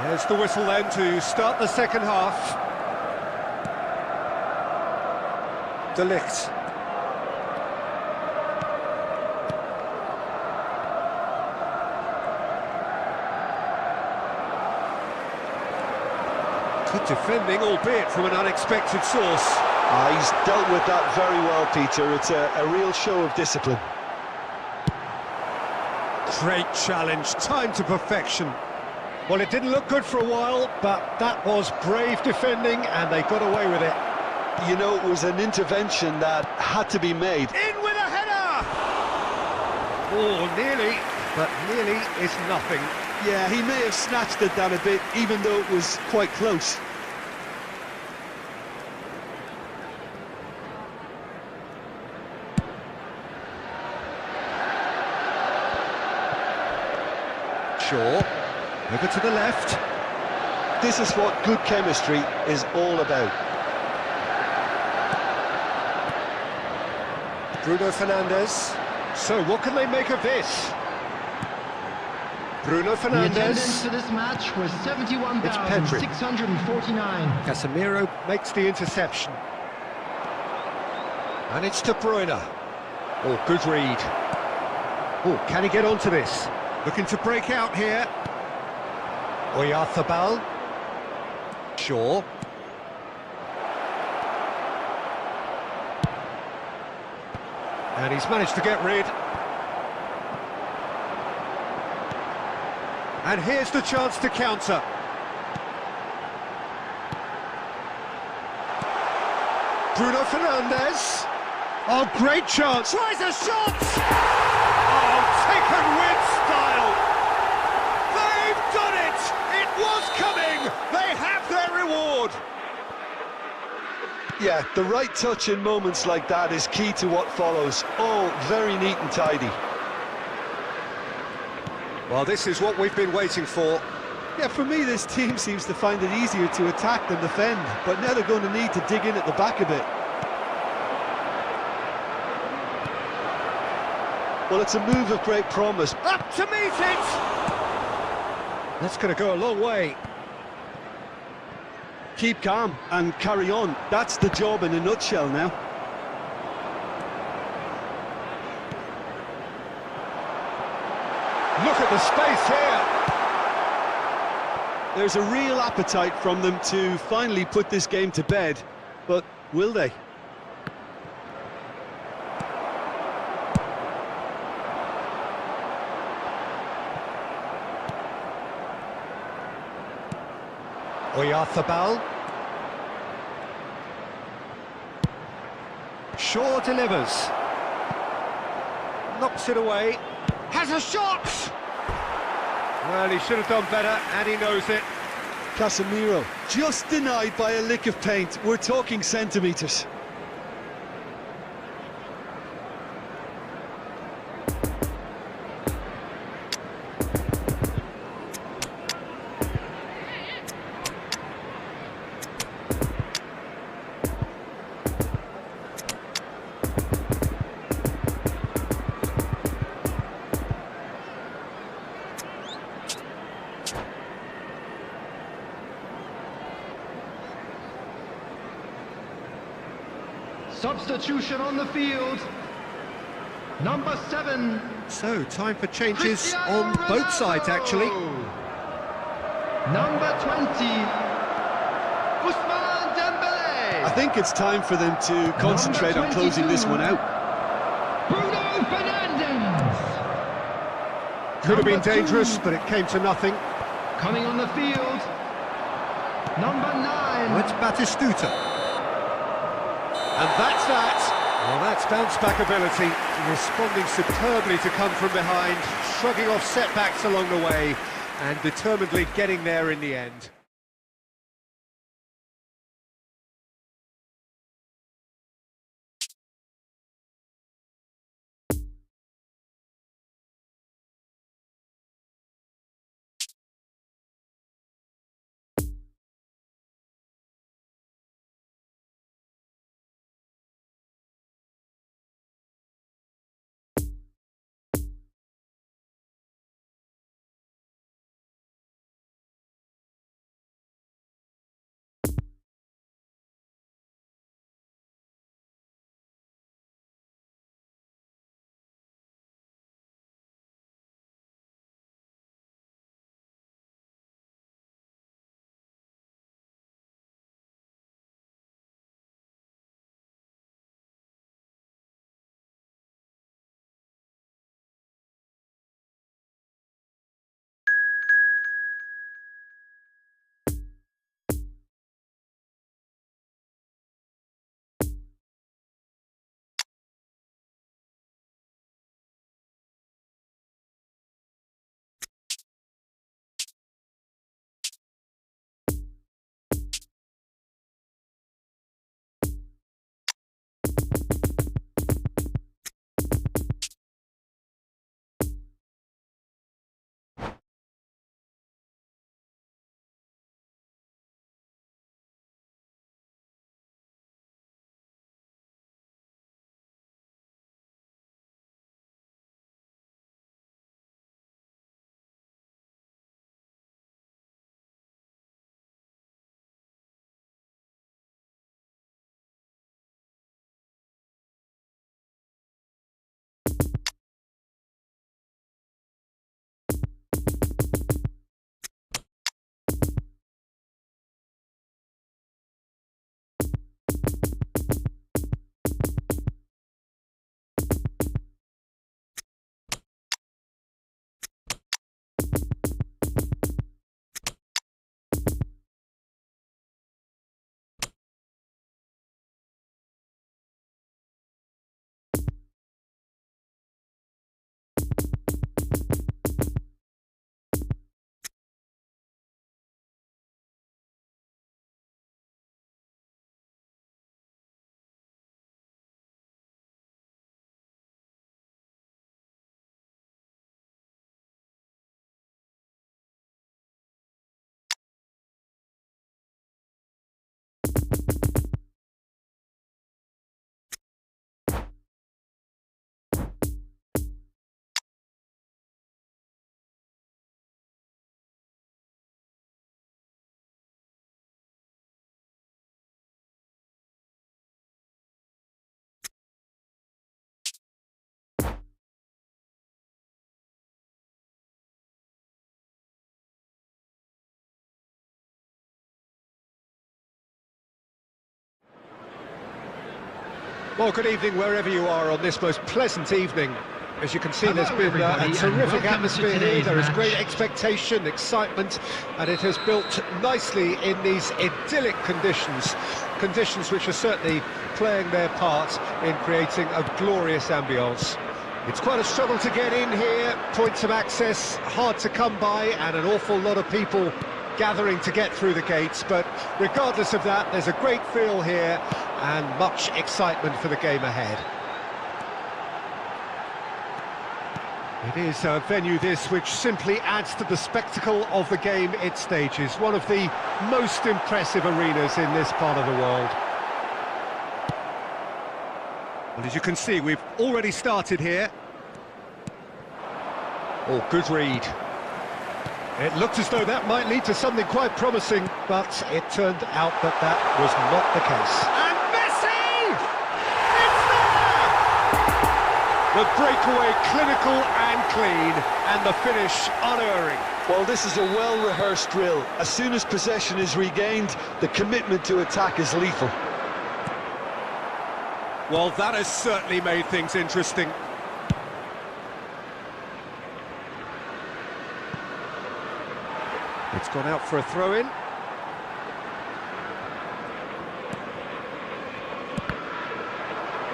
There's the whistle then to start the second half. De Ligt. Good defending, albeit from an unexpected source. He's dealt with that very well, Peter. It's a real show of discipline. Great challenge, timed to perfection. Well, it didn't look good for a while, but that was brave defending, and they got away with it. You know, it was an intervention that had to be made. In with a header! Oh, nearly, but nearly is nothing. Yeah, he may have snatched it down a bit, even though it was quite close. Shaw. Over to the left. This is what good chemistry is all about. Bruno Fernandes. So, what can they make of this? Bruno The attendance Fernandes. for this match was 71,649. Casemiro makes the interception. And it's De Bruyne. Oh, good read. Oh, can he get onto this? Looking to break out here. Oyarzabal. Shaw. And he's managed to get rid. And here's the chance to counter. Bruno Fernandes. Oh, great chance. Tries a shot. Oh, taken with style. They've done it. It was coming. They have their reward. Yeah, the right touch in moments like that is key to what follows. All very neat and tidy. Well, this is what we've been waiting for. Yeah, for me, this team seems to find it easier to attack than defend, but now they're going to need to dig in at the back a bit. Well, it's a move of great promise. Up to meet it! That's going to go a long way. Keep calm and carry on. That's the job in a nutshell now. Look at the space here. There's a real appetite from them to finally put this game to bed, but will they? Oyarthabal. Shaw delivers. Knocks it away. Has a shot! Well, he should have done better, and he knows it. Casemiro, just denied by a lick of paint. We're talking centimetres. Substitution on the field. Number 7. So, time for changes on both sides, actually. Number 20. Ousmane Dembélé. I think it's time for them to concentrate on closing this one out. Bruno Fernandes. Could have been dangerous, but it came to nothing. Coming on the field. Number 9. Well, it's Batistuta. And that's that. Well, that's bounce-back ability, responding superbly to come from behind, shrugging off setbacks along the way, and determinedly getting there in the end. Well, good evening wherever you are on this most pleasant evening. As you can see, Hello, there's been a everybody, terrific and welcome to atmosphere here. today's There is match. great expectation, excitement, and it has built nicely in these idyllic conditions. Conditions which are certainly playing their part in creating a glorious ambience. It's quite a struggle to get in here, points of access hard to come by, and an awful lot of people gathering to get through the gates, but regardless of that, there's a great feel here and much excitement for the game ahead. It is a venue this which simply adds to the spectacle of the game it stages, one of the most impressive arenas in this part of the world. Well, as you can see, we've already started here. Oh, good read. It looked as though that might lead to something quite promising, but it turned out that that was not the case. And Messi! It's there! The breakaway clinical and clean, and the finish unerring. Well, this is a well-rehearsed drill. As soon as possession is regained, the commitment to attack is lethal. Well, that has certainly made things interesting. It's gone out for a throw-in.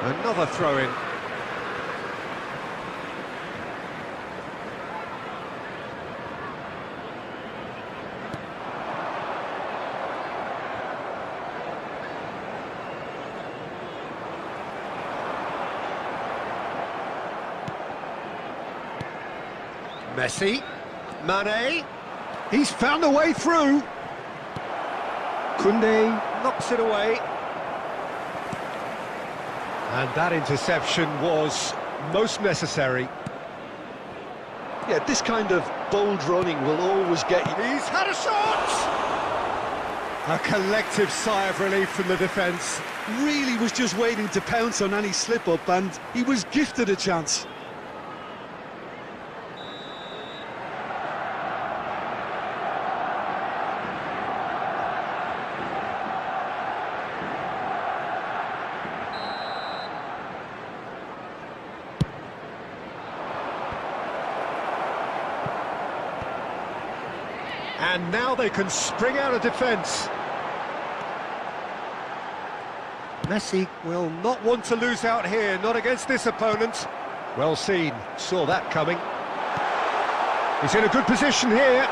Another throw-in. Messi, Mane, he's found a way through. Koundé knocks it away. And that interception was most necessary. Yeah, this kind of bold running will always get you. He's had a shot! A collective sigh of relief from the defence. Really was just waiting to pounce on any slip-up, and he was gifted a chance. And now they can spring out of defence. Messi will not want to lose out here, not against this opponent. Well seen, saw that coming. He's in a good position here.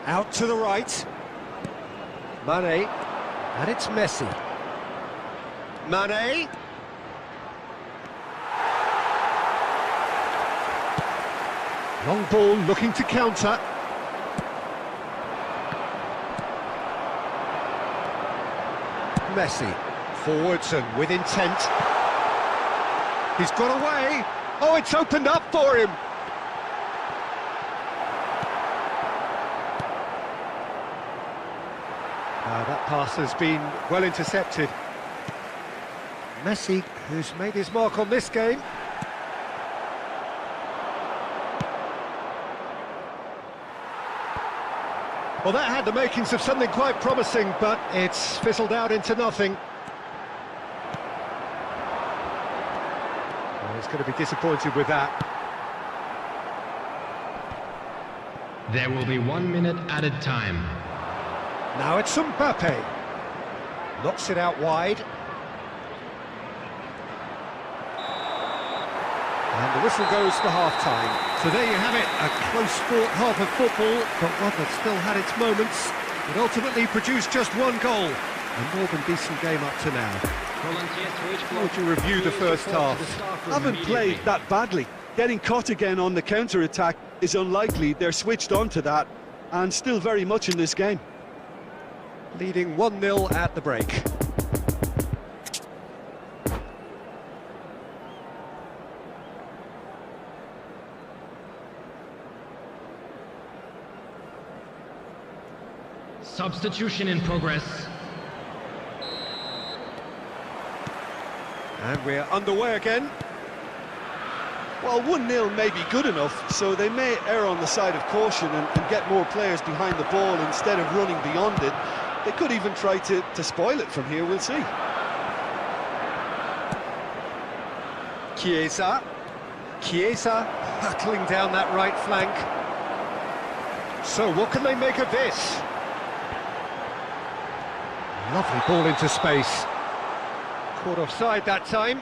Out to the right. Mane, and it's Messi. Mane. Long ball looking to counter. Messi, forwards and with intent. He's got away. Oh, it's opened up for him. That pass has been well intercepted. Messi, who's made his mark on this game. Well, that had the makings of something quite promising, but it's fizzled out into nothing. Well, he's going to be disappointed with that. There will be 1 minute added time. Now it's Mbappe. Knocks it out wide. And the whistle goes for half-time. So there you have it, a close-fought half of football, but one that still had its moments. It ultimately produced just one goal. A more than decent game up to now. How would you review the first half? Haven't played that badly. Getting caught again on the counter-attack is unlikely. They're switched on to that, and still very much in this game. Leading 1-0 at the break. Substitution in progress. And we're underway again. Well, 1-0 may be good enough, so they may err on the side of caution and get more players behind the ball instead of running beyond it. They could even try to spoil it from here, we'll see. Chiesa battling down that right flank. So what can they make of this? Lovely ball into space. Caught offside that time.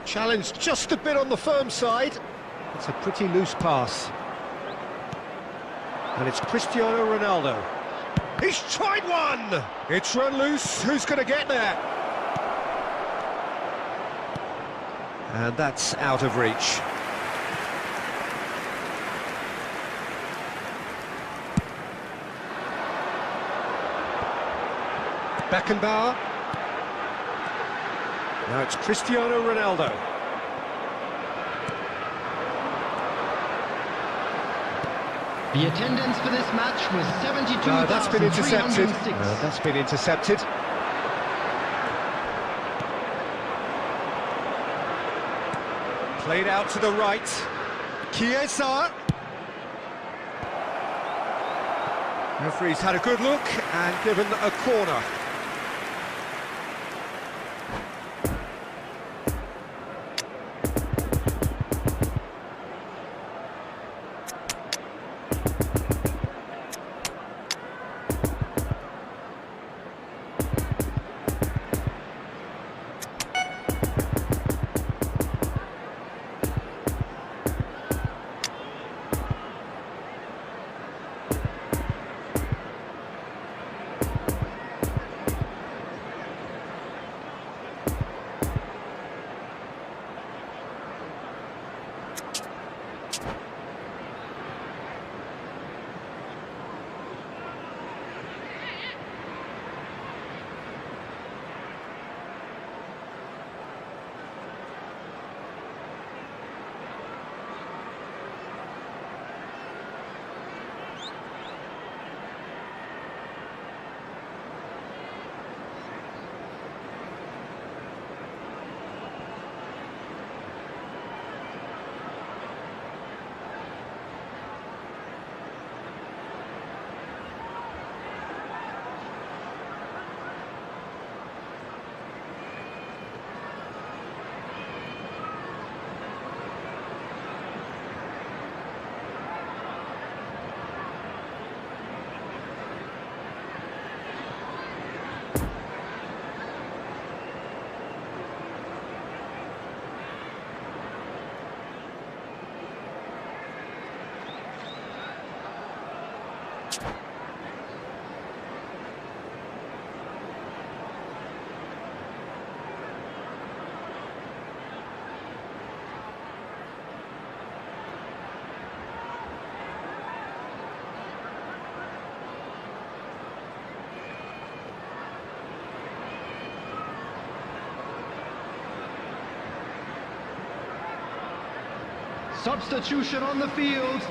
Challenged just a bit on the firm side. It's a pretty loose pass. And it's Cristiano Ronaldo. He's tried one! It's run loose. Who's going to get there? And that's out of reach. Beckenbauer. Now it's Cristiano Ronaldo. The attendance for this match was 72,306. That's been intercepted. That's been intercepted. Played out to the right. Chiesa. Referee's had a good look and given a corner. Substitution on the field.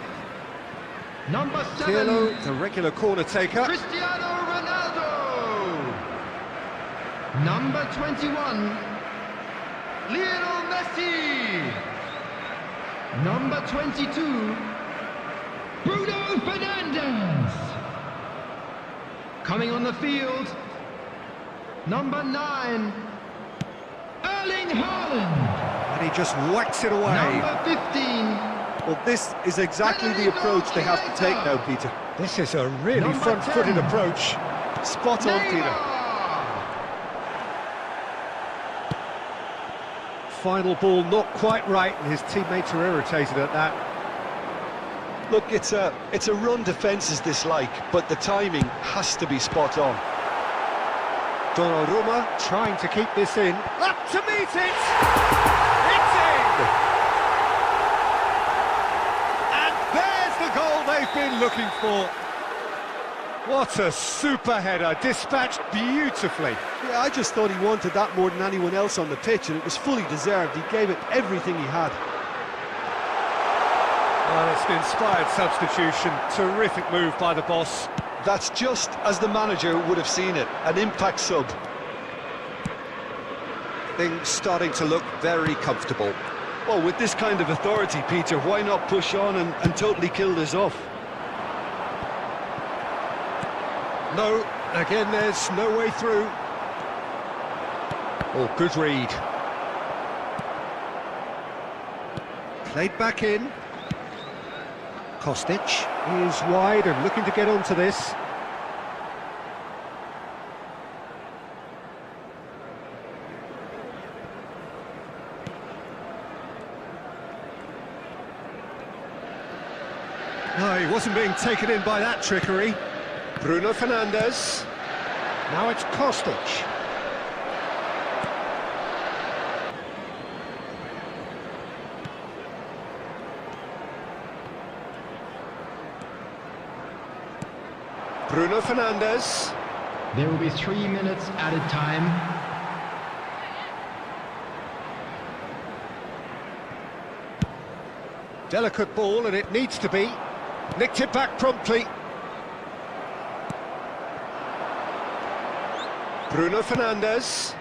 Number 7. Pirlo, the regular corner taker. Cristiano Ronaldo. Number 21. Lionel Messi. Number 22. Bruno Fernandes. Coming on the field. Number 9. Erling Haaland. And he just whacks it away. Number 15. Well, this is exactly the approach they have to take now, Peter. This is a really front-footed approach. Spot on, Peter. Final ball not quite right, and his teammates are irritated at that. Look, it's a run defence is dislike, but the timing has to be spot on. Donnarumma trying to keep this in. Up to meet it! It's in! And there's the goal they've been looking for. What a super header, dispatched beautifully. Yeah, I just thought he wanted that more than anyone else on the pitch, and it was fully deserved. He gave it everything he had. Well, it's an inspired substitution. Terrific move by the boss. That's just as the manager would have seen it, an impact sub. Things starting to look very comfortable. Well, with this kind of authority, Peter, why not push on and totally kill this off? No, again, there's no way through. Oh, good read. Played back in. Kostic is wide and looking to get onto this. No, he wasn't being taken in by that trickery. Bruno Fernandes. Now it's Kostic. Bruno Fernandes. There will be 3 minutes added time. Delicate ball, and it needs to be. Nicked it back promptly. Bruno Fernandes.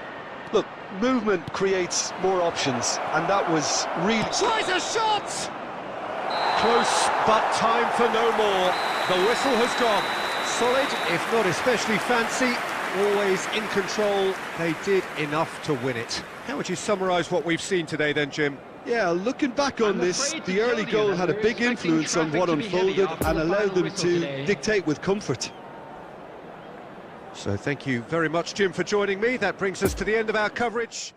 Look, movement creates more options, and that was really... Tries a shot! Close, but time for no more. The whistle has gone. Solid, if not especially fancy, always in control. They did enough to win it. How would you summarise what we've seen today then, Jim? Yeah, looking back on this, the early goal had a big influence on what unfolded and allowed them to dictate with comfort. So thank you very much, Jim, for joining me. That brings us to the end of our coverage.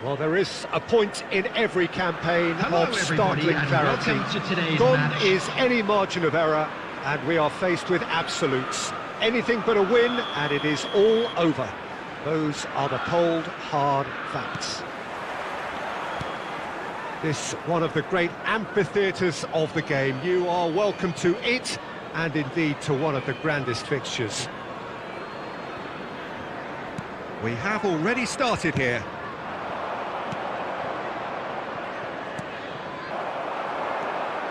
Well, there is a point in every campaign Hello, of startling and clarity. welcome to today's Gone match. is any margin of error, and we are faced with absolutes. Anything but a win, and it is all over. Those are the cold, hard facts. This one of the great amphitheatres of the game. You are welcome to it, and indeed to one of the grandest fixtures. We have already started here.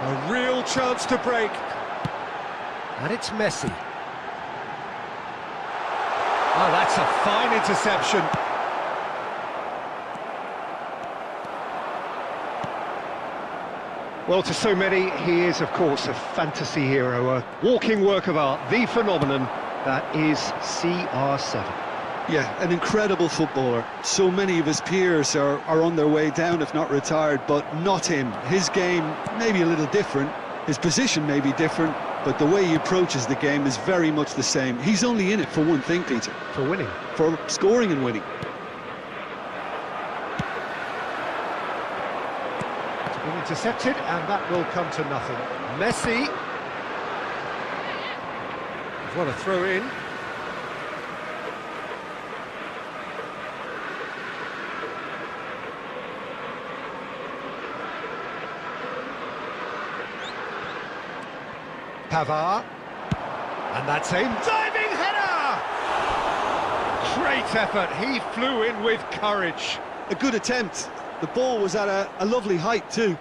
A real chance to break. And it's Messi. Oh, that's a fine interception. Well, to so many, he is, of course, a fantasy hero, a walking work of art, the phenomenon that is CR7. Yeah, an incredible footballer. So many of his peers are on their way down, if not retired, but not him. His game may be a little different, his position may be different, but the way he approaches the game is very much the same. He's only in it for one thing, Peter. For winning. For scoring and winning. It's been intercepted, and that will come to nothing. Messi. What a throw in. Pavard, and that's aimed, diving header! Great effort, he flew in with courage. A good attempt. The ball was at a lovely height too.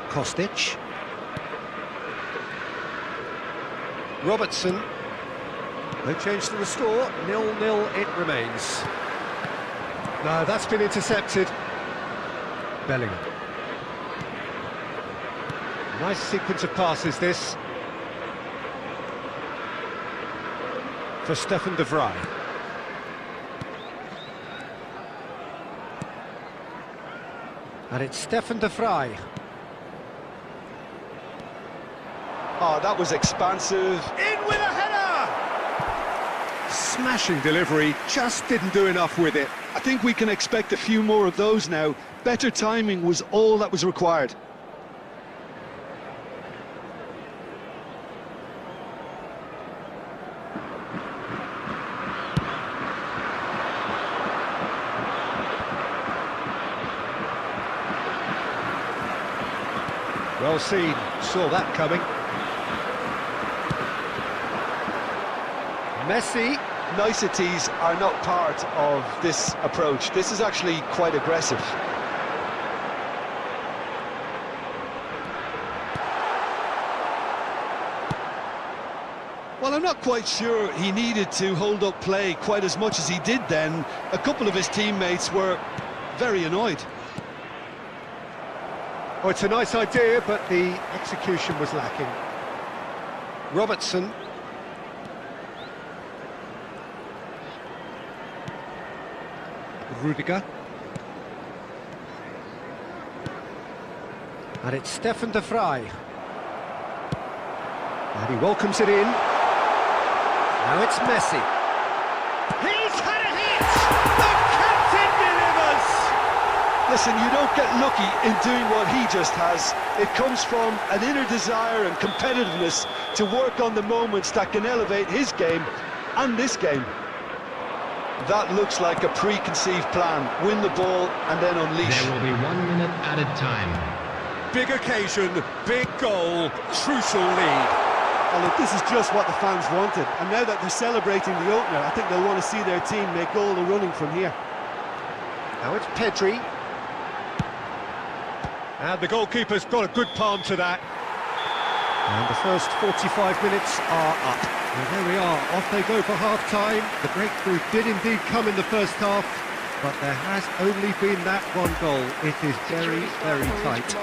Kostic. Robertson. No change to the score, 0-0 it remains. No, that's been intercepted. Bellingham. Nice sequence of passes, this. For Stefan de Vrij. And it's Stefan de Vrij. Oh, that was expansive. In with a header! Smashing delivery, just didn't do enough with it. I think we can expect a few more of those now. Better timing was all that was required. Well seen, saw that coming. Messi. Niceties are not part of this approach. This is actually quite aggressive. Well, I'm not quite sure he needed to hold up play quite as much as he did then. A couple of his teammates were very annoyed. Oh, it's a nice idea, but the execution was lacking. Robertson. Rudiger. And it's Stefan de Vrij. And he welcomes it in. Now it's Messi. He's had a hit! The captain delivers! Listen, you don't get lucky in doing what he just has. It comes from an inner desire and competitiveness to work on the moments that can elevate his game and this game. That looks like a preconceived plan. Win the ball and then unleash. There will be 1 minute added time. Big occasion, big goal, crucial lead. Oh, look, this is just what the fans wanted. And now that they're celebrating the opener, I think they'll want to see their team make all the running from here. Now it's Pedri. And the goalkeeper's got a good palm to that. And the first 45 minutes are up. And there we are, off they go for half-time. The breakthrough did indeed come in the first half, but there has only been that one goal. It is very, very tight.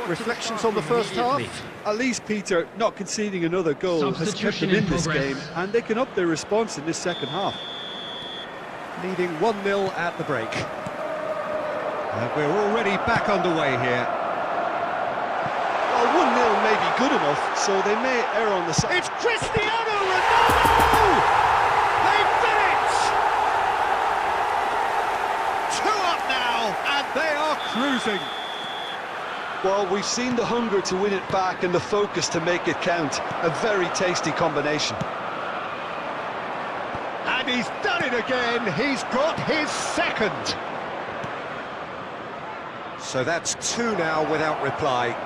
Reflections on the first half? At least, Peter, not conceding another goal has kept them in this game, and they can up their response in this second half. Leading 1-0 at the break. And we're already back underway here. Well, 1-0 may be good enough, so they may err on the side. It's Cristiano Ronaldo! They've done it! 2 up now, and they are cruising. Well, we've seen the hunger to win it back and the focus to make it count. A very tasty combination. And he's done it again. He's got his second. So that's 2 now without reply.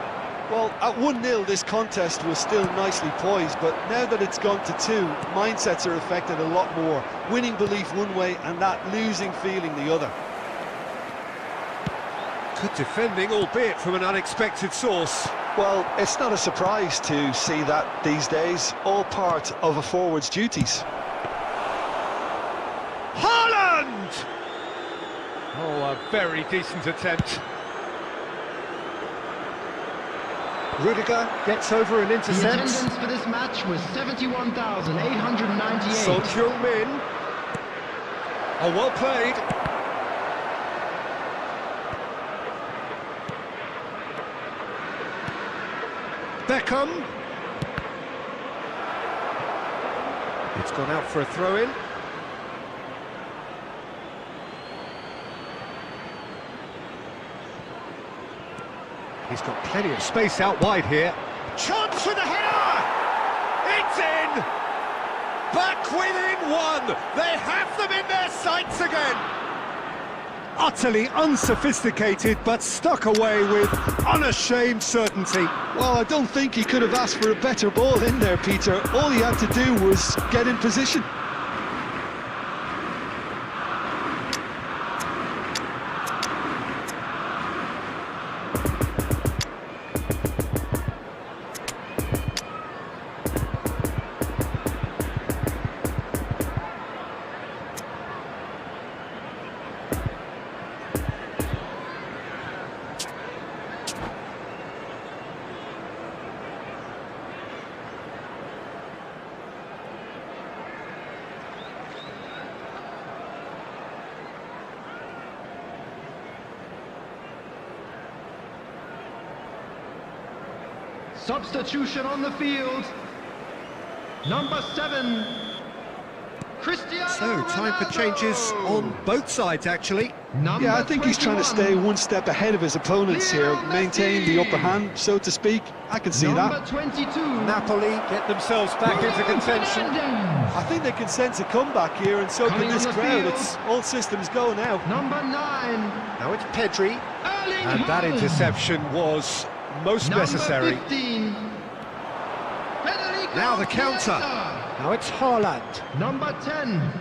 Well, at 1-0, this contest was still nicely poised, but now that it's gone to 2, mindsets are affected a lot more. Winning belief one way and that losing feeling the other. Good defending, albeit from an unexpected source. Well, it's not a surprise to see that these days, all part of a forward's duties. Haaland! Oh, a very decent attempt. Rudiger gets over and The intercepts. attendance for this match was 71,898. Son Heung-min. Oh, well played. Beckham. It's gone out for a throw-in. He's got plenty of space out wide here. Chance for the header! It's in! Back within 1! They have them in their sights again! Utterly unsophisticated, but stuck away with unashamed certainty. Well, I don't think he could have asked for a better ball in there, Peter. All he had to do was get in position. Substitution on the field. Number 7, Cristiano So, time for changes Ronaldo. on both sides, actually. Number Yeah, I think he's trying to 21, stay one step ahead of his opponents here, maintain the upper hand, so to speak. I can see Number that. 22, Napoli get themselves back into contention. Fernandes. I think they can sense a comeback here, and so can Coming this on the crowd. field. It's all systems go now. Number 9, Now it's Pedri, Erling and that Haaland. interception was most Number necessary. 15, Federico Now the counter. Chiesa. Now it's Haaland. Number 10,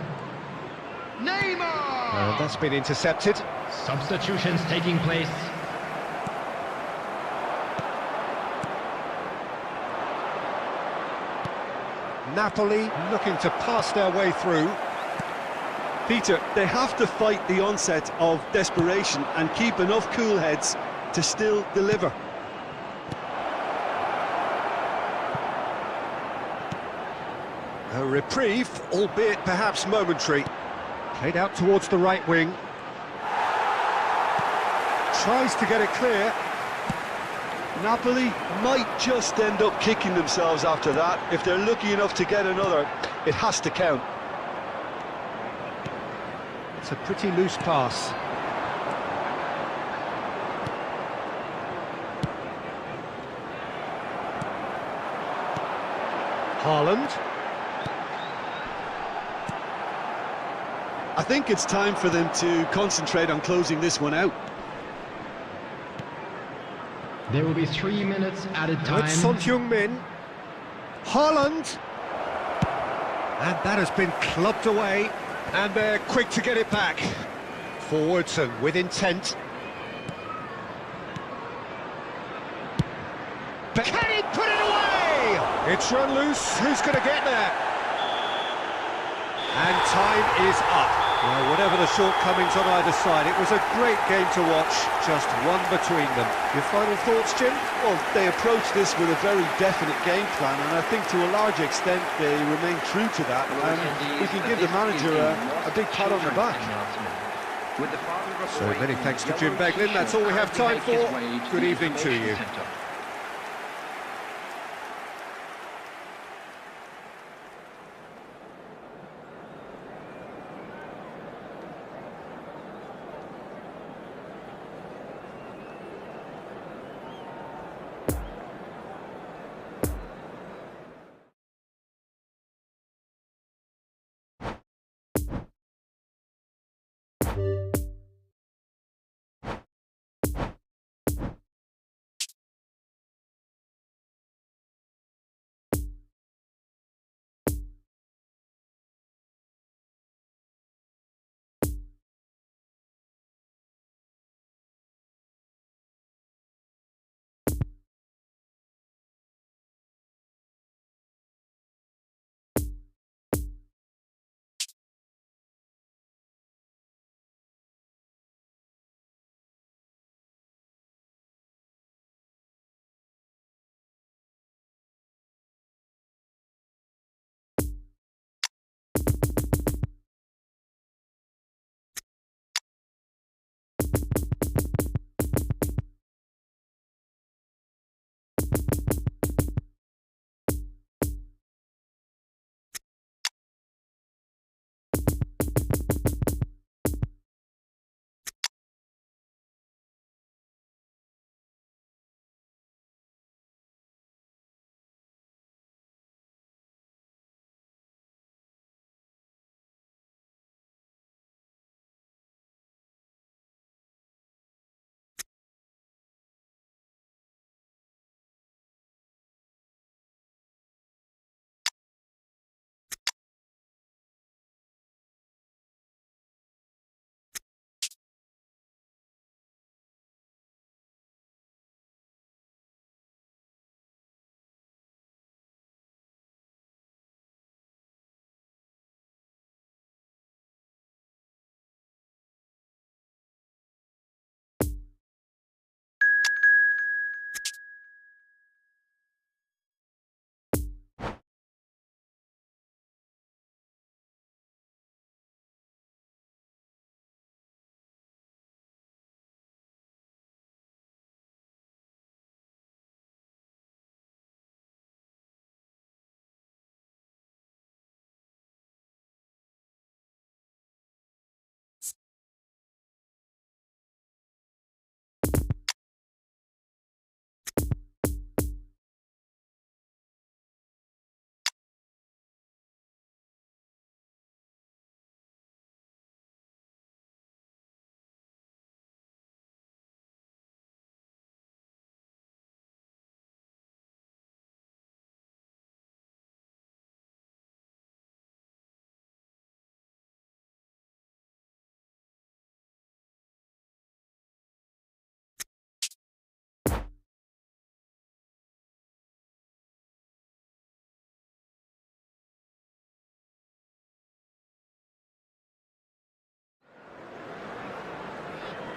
Neymar. And that's been intercepted. Substitutions taking place. Napoli looking to pass their way through. Peter, they have to fight the onset of desperation and keep enough cool heads to still deliver. A reprieve, albeit perhaps momentary. Played out towards the right wing. Tries to get it clear. Napoli might just end up kicking themselves after that. If they're lucky enough to get another, it has to count. It's a pretty loose pass. Haaland. I think it's time for them to concentrate on closing this one out. There will be 3 minutes added Now it's Son time. Heung-min. Haaland. And that has been clubbed away. And they're quick to get it back. Forwards and with intent. Can he put it away? It's run loose. Who's going to get there? And time is up. Well, whatever the shortcomings on either side, it was a great game to watch. Just one between them. Your final thoughts, Jim? Well, they approached this with a very definite game plan, and I think to a large extent they remain true to that, and we can give the manager a big pat on the back. So many thanks to Jim Beglin. That's all we have time for. Good evening to you.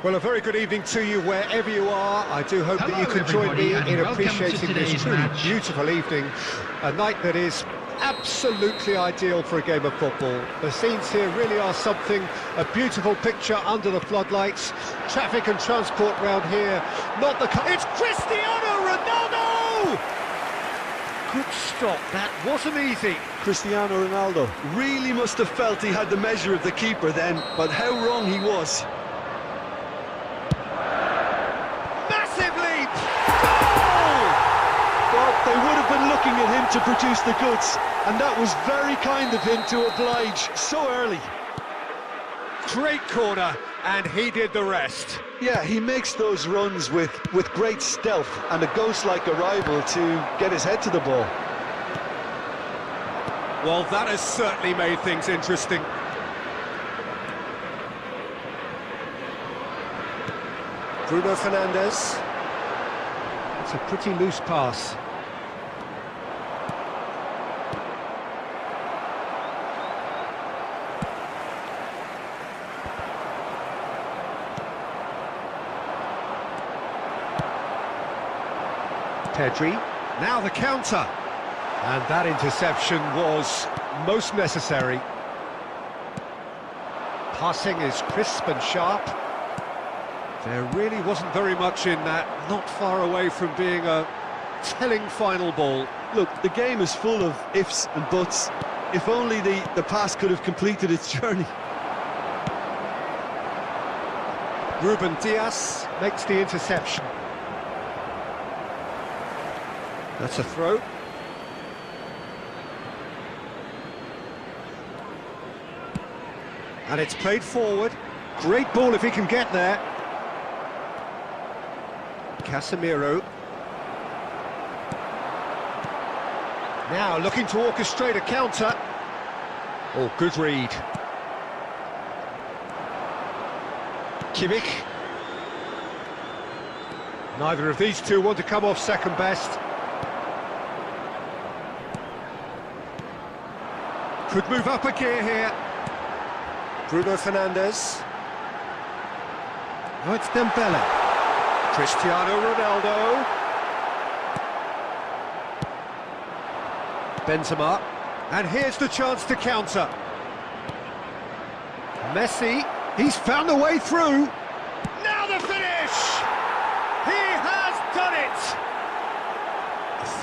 Well, a very good evening to you wherever you are. I do hope that you can join me in appreciating this truly beautiful evening, a night that is absolutely ideal for a game of football. The scenes here really are something, a beautiful picture under the floodlights, traffic and transport round here, not the... It's Cristiano Ronaldo! Good stop, that wasn't easy. Cristiano Ronaldo really must have felt he had the measure of the keeper then, but how wrong he was. Massive leap! Goal! But they would have been looking at him to produce the goods, and that was very kind of him to oblige so early. Great corner, and he did the rest. Yeah, he makes those runs with great stealth and a ghost-like arrival to get his head to the ball. Well, that has certainly made things interesting. Bruno Fernandes. It's a pretty loose pass. Pedri, now the counter, and that interception was most necessary. Passing is crisp and sharp. There really wasn't very much in that, not far away from being a telling final ball. Look, the game is full of ifs and buts. If only the pass could have completed its journey. Ruben Dias makes the interception. That's a throw. And it's played forward. Great ball if he can get there. Casemiro. Now looking to orchestrate a counter. Oh, good read. Kimmich. Neither of these two want to come off second best. Could move up a gear here. Bruno Fernandes. Oh, it's Dembele. Cristiano Ronaldo. Benzema. And here's the chance to counter. Messi. He's found a way through. Now the finish! He has done it!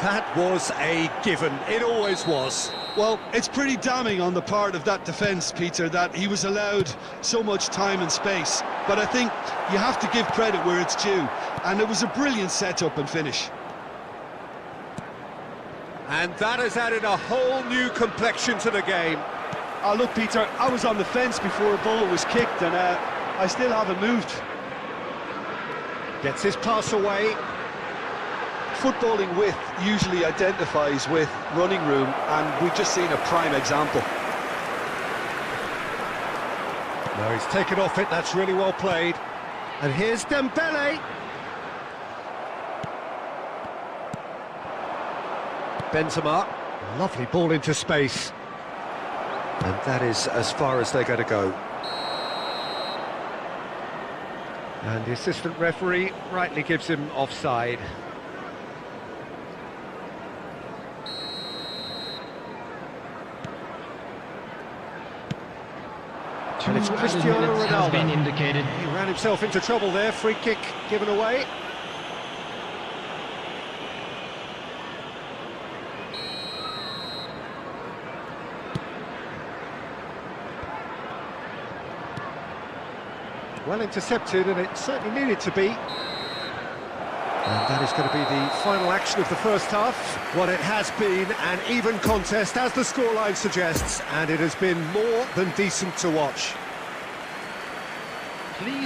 That was a given. It always was. Well, it's pretty damning on the part of that defence, Peter, that he was allowed so much time and space. But I think you have to give credit where it's due. And it was a brilliant set-up and finish. And that has added a whole new complexion to the game. Oh, look, Peter, I was on the fence before a ball was kicked, and I still haven't moved. Gets his pass away. Footballing width usually identifies with running room, and we've just seen a prime example. No, he's taken off it, that's really well played. And here's Dembele. Benzema, lovely ball into space. And that is as far as they're going to go. And the assistant referee rightly gives him offside. And it's Cristiano Ronaldo. Has been indicated. He ran himself into trouble there. Free kick given away. Well intercepted, and it certainly needed to be. And that is going to be the final action of the first half. What it has been an even contest, as the scoreline suggests, and it has been more than decent to watch.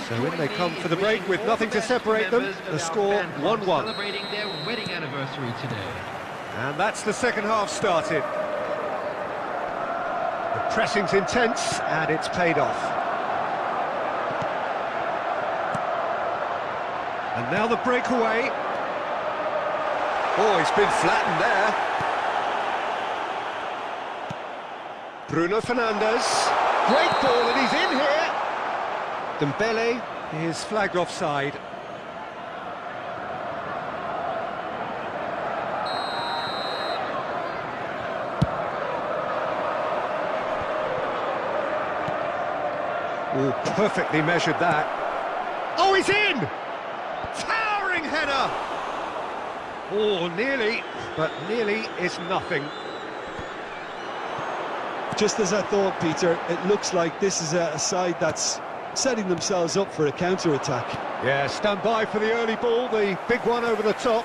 So in they come for the break with nothing to separate them. The score 1-1. Celebrating their wedding anniversary today. And that's the second half started. The pressing's intense, and it's paid off. And now the breakaway. Oh, he's been flattened there. Bruno Fernandes. Great ball, and he's in here. Dembele. He's flagged offside. Oh, perfectly measured that. Oh, he's in! Towering header! Oh, nearly, but nearly is nothing. Just as I thought, Peter, it looks like this is a side that's setting themselves up for a counter-attack. Yeah, stand by for the early ball, the big one over the top.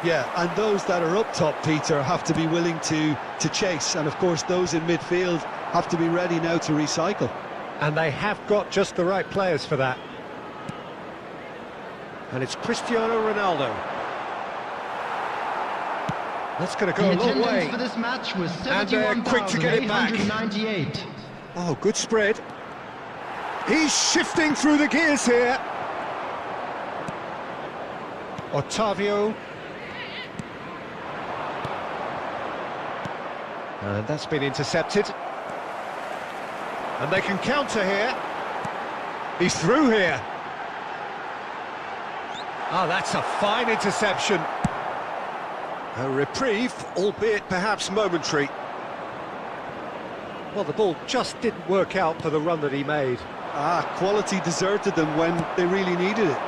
Yeah, and those that are up top, Peter, have to be willing to chase. And, of course, those in midfield have to be ready now to recycle. And they have got just the right players for that. And it's Cristiano Ronaldo. That's going to go a long way. The attendance for this match was 71,898. Oh, good spread. He's shifting through the gears here. Otavio. And that's been intercepted. And they can counter here. He's through here. Oh, that's a fine interception. A reprieve, albeit perhaps momentary. Well, the ball just didn't work out for the run that he made. Quality deserted them when they really needed it.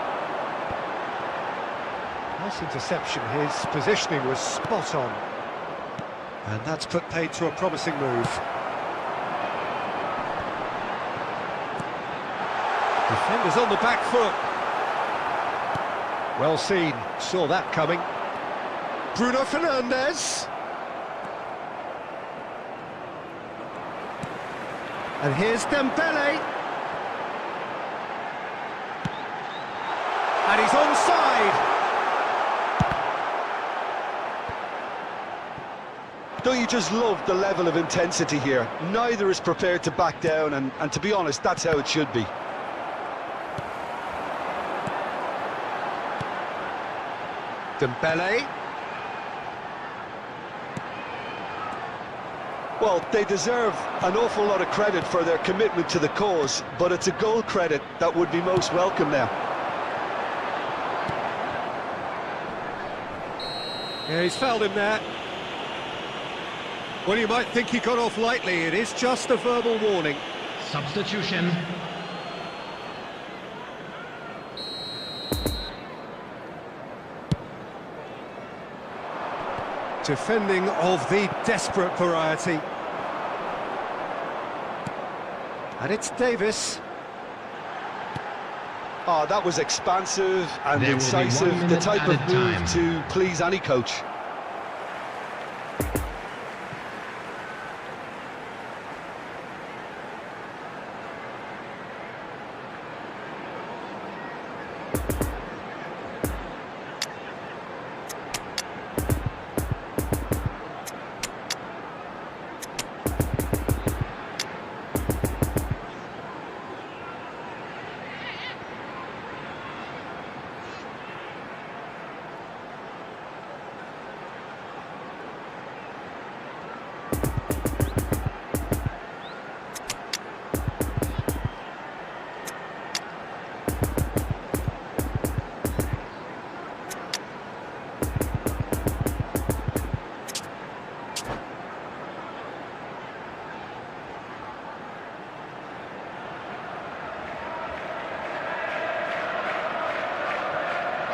Nice interception. His positioning was spot on. And that's put paid to a promising move. Defenders on the back foot. Well seen, saw that coming. Bruno Fernandes. And here's Dembele. And he's onside. Don't you just love the level of intensity here? Neither is prepared to back down, and to be honest, that's how it should be. Dembele. Well, they deserve an awful lot of credit for their commitment to the cause, but it's a goal credit that would be most welcome now. Yeah, he's fouled him there. Well, you might think he got off lightly. It is just a verbal warning. Substitution. Defending of the desperate variety. And it's Davis. Oh, that was expansive and incisive, the type of move to please any coach.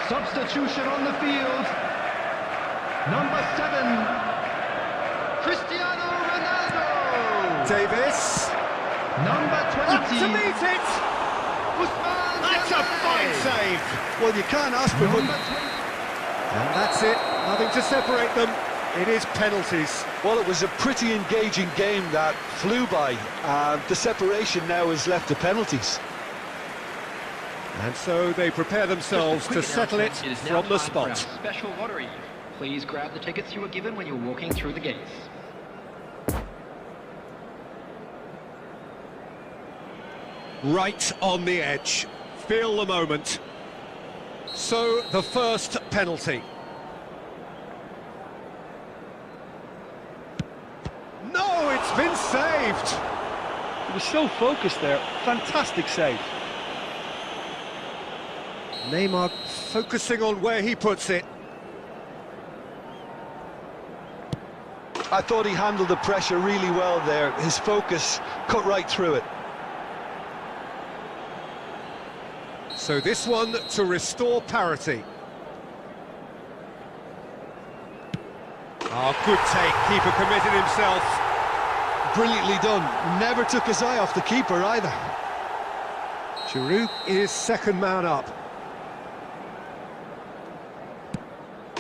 Substitution on the field. Number 7, Cristiano Ronaldo. Davis. Number 20. Up to meet it. That's a fine save. Well, you can't ask for much. And that's it. Nothing to separate them. It is penalties. Well, it was a pretty engaging game that flew by. The separation now is left to penalties. And so they prepare themselves to settle it from the spot. Special lottery. Please grab the tickets you were given when you were walking through the gates. Right on the edge. Feel the moment. So the first penalty. No, it's been saved. He was so focused there. Fantastic save. Neymar focusing on where he puts it. I thought he handled the pressure really well there. His focus cut right through it. So this one to restore parity. Oh, good take. Keeper committed himself. Brilliantly done. Never took his eye off the keeper either. Giroud is second man up.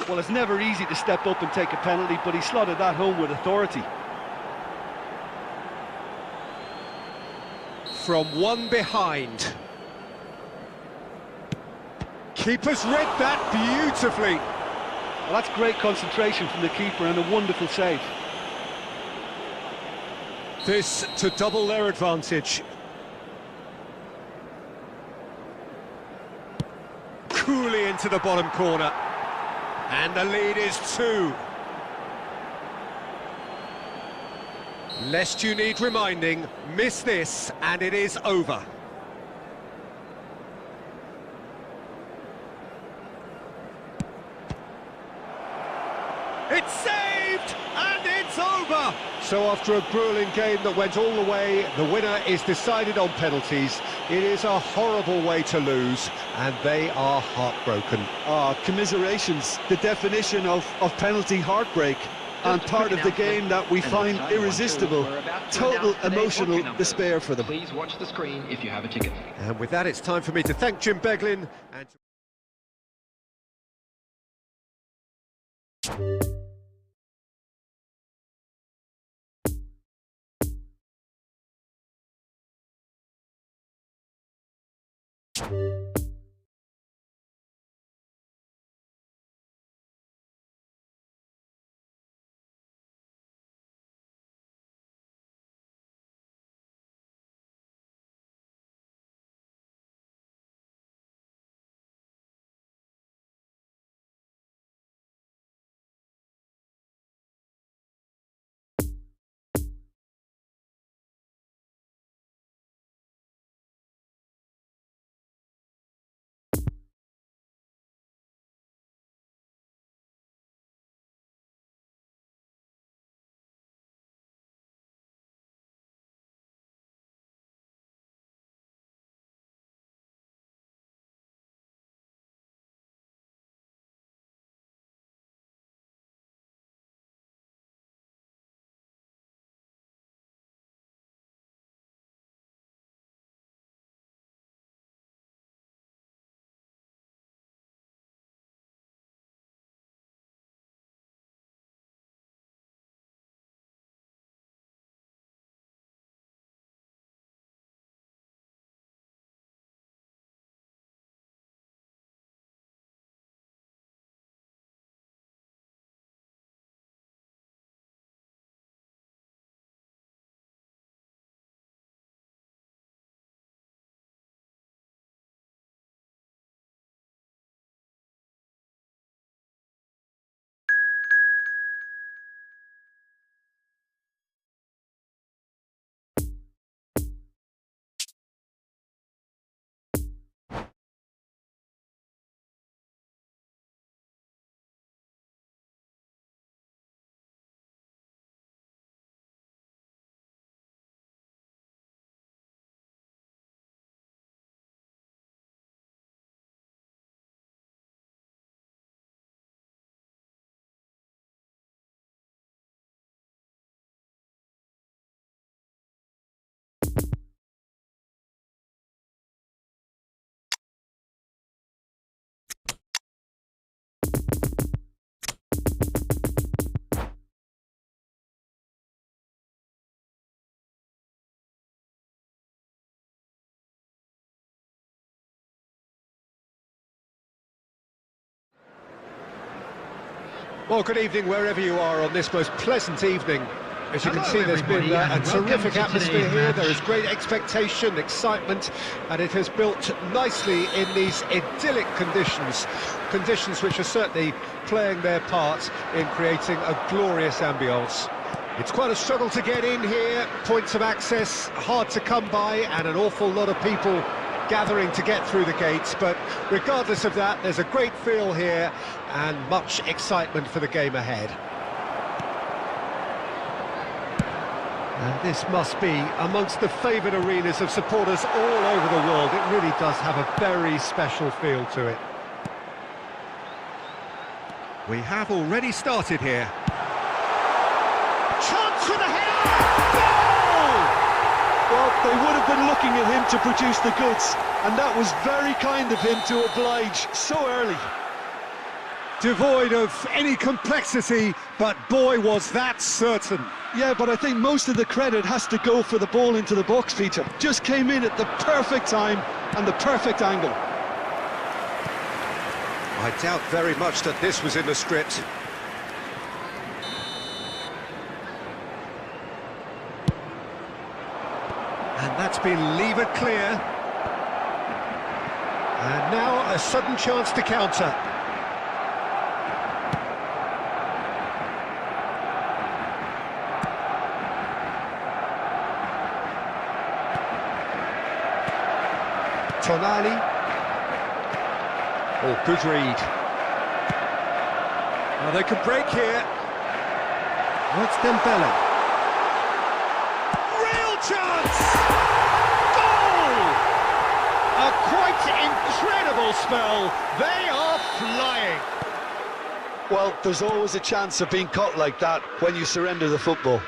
Well, it's never easy to step up and take a penalty, but he slotted that home with authority. From one behind. Keeper's read that beautifully. Well, that's great concentration from the keeper and a wonderful save. This to double their advantage. Coolly into the bottom corner. And the lead is 2. Lest you need reminding, miss this and it is over. It's saved and it's over! So after a grueling game that went all the way, the winner is decided on penalties. It is a horrible way to lose, and they are heartbroken. Commiserations, the definition of penalty heartbreak, and part of the game that we find irresistible. Total emotional despair for them. Please watch the screen if you have a ticket. And with that, it's time for me to thank Jim Beglin and... Well, good evening wherever you are on this most pleasant evening. As you can see, there's been a terrific atmosphere here. There is great expectation, excitement, and it has built nicely in these idyllic conditions. Conditions which are certainly playing their part in creating a glorious ambience. It's quite a struggle to get in here, points of access hard to come by, and an awful lot of people gathering to get through the gates, but regardless of that, there's a great feel here and much excitement for the game ahead. And this must be amongst the favoured arenas of supporters all over the world. It really does have a very special feel to it. We have already started here. Chance with a header! Goal! Well, they would have been looking at him to produce the goods, and that was very kind of him to oblige so early. Devoid of any complexity, but boy, was that certain. Yeah, but I think most of the credit has to go for the ball into the box, Peter. Just came in at the perfect time and the perfect angle. I doubt very much that this was in the script. And that's been levered clear. And now a sudden chance to counter. Tonali. Oh, good read. Now they can break here. What's Dembele? Real chance! Goal! A quite incredible spell. They are flying. Well, there's always a chance of being caught like that when you surrender the football.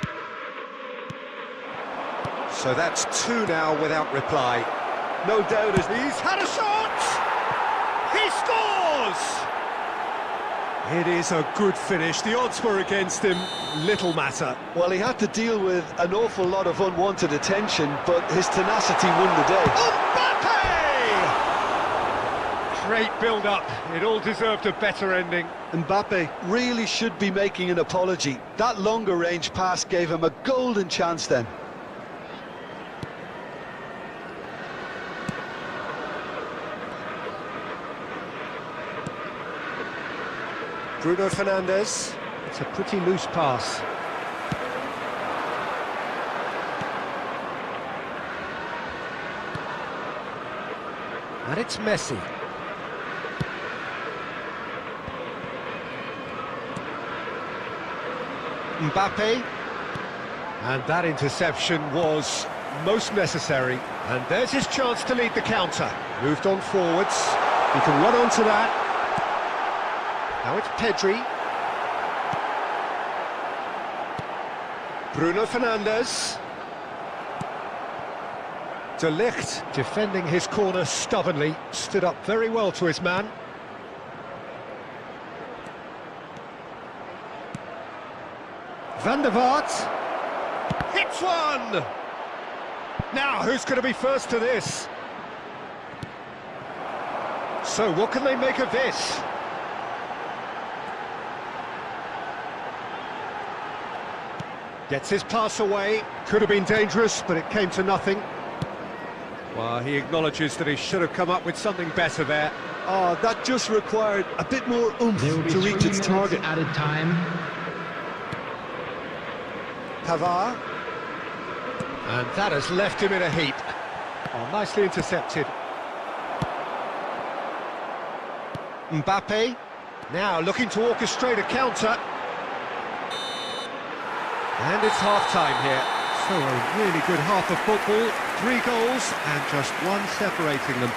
So that's two now without reply. No doubt as he's had a shot! He scores! It is a good finish. The odds were against him, little matter. Well, he had to deal with an awful lot of unwanted attention, but his tenacity won the day. Mbappe! Great build-up. It all deserved a better ending. Mbappe really should be making an apology. That longer range pass gave him a golden chance then. Bruno Fernandes. It's a pretty loose pass. And it's Messi. Mbappe. And that interception was most necessary. And there's his chance to lead the counter. Moved on forwards. He can run onto that. Now it's Pedri. Bruno Fernandes. De Ligt defending his corner stubbornly. Stood up very well to his man. Van der Vaart. Hits one! Now, who's going to be first to this? So, what can they make of this? Gets his pass away. Could have been dangerous, but it came to nothing. Well, he acknowledges that he should have come up with something better there. Oh, that just required a bit more oomph to reach its target. Added time. Pavard. And that has left him in a heap. Oh, nicely intercepted. Mbappe. Now looking to orchestrate a counter. And it's half-time here. So a really good half of football. 3 goals and just one separating them.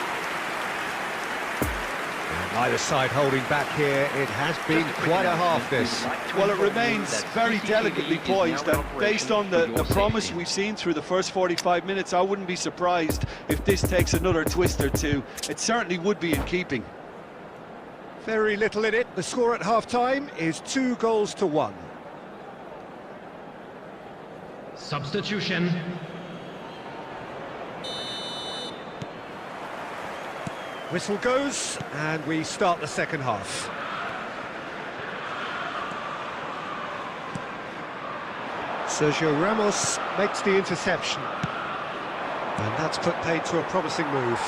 And neither side holding back here. It has been quite a half, this. Well, it remains very delicately poised, and based on the promise we've seen through the first 45 minutes, I wouldn't be surprised if this takes another twist or two. It certainly would be in keeping. Very little in it. The score at half-time is 2-1. Substitution. Whistle goes, and we start the second half. Sergio Ramos makes the interception. And that's put paid to a promising move.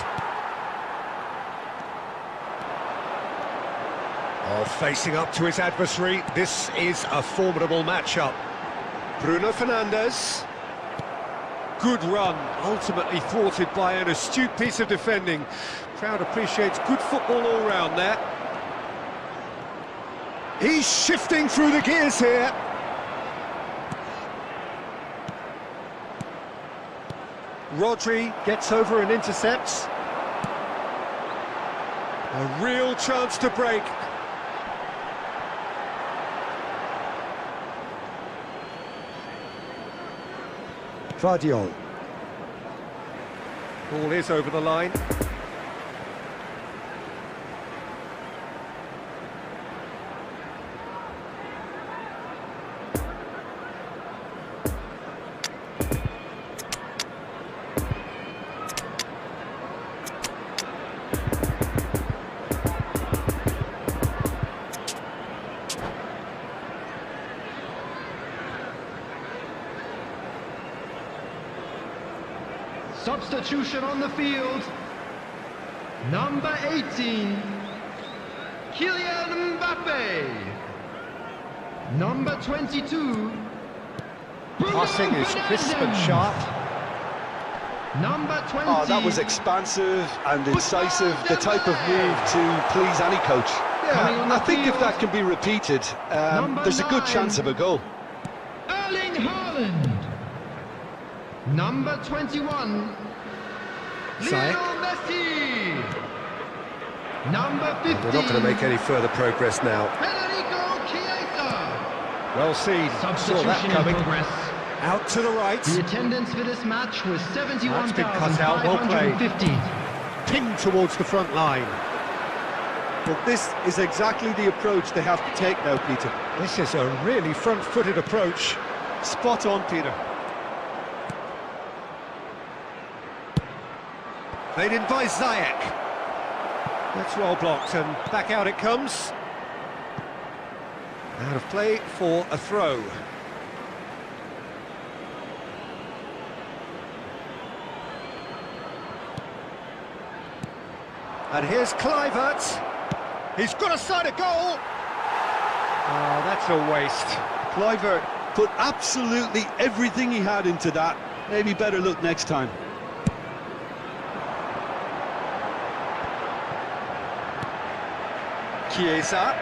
Oh, facing up to his adversary, this is a formidable matchup. Bruno Fernandes. good run, ultimately thwarted by an astute piece of defending. Crowd appreciates good football all round there. He's shifting through the gears here. Rodri gets over and intercepts. A real chance to break. Vardiol. Ball is over the line. Substitution on the field. Number 18, Kylian Mbappe. Number 22, Passing is crisp and sharp. Number 20. Oh, that was expansive and incisive, the type of move to please any coach. Yeah, I think if that can be repeated, there's a good chance of a goal. Erling Haaland. Number 21, Ziyech. Lionel Messi. Number 15, They're not going to make any further progress now. Federico Chiesa. Well seen, saw that Substitution in coming. progress. Out to the right. The attendance for this match was That's been cut out, well played. 71,550. Pinged towards the front line. But this is exactly the approach they have to take now, Peter. This is a really front-footed approach. Spot on, Peter. Played in by Ziyech. That's well blocked, and back out it comes. Out of play for a throw. And here's Kluivert. He's got a side of goal. Oh, that's a waste. Kluivert put absolutely everything he had into that. Maybe better look next time. Chiesa.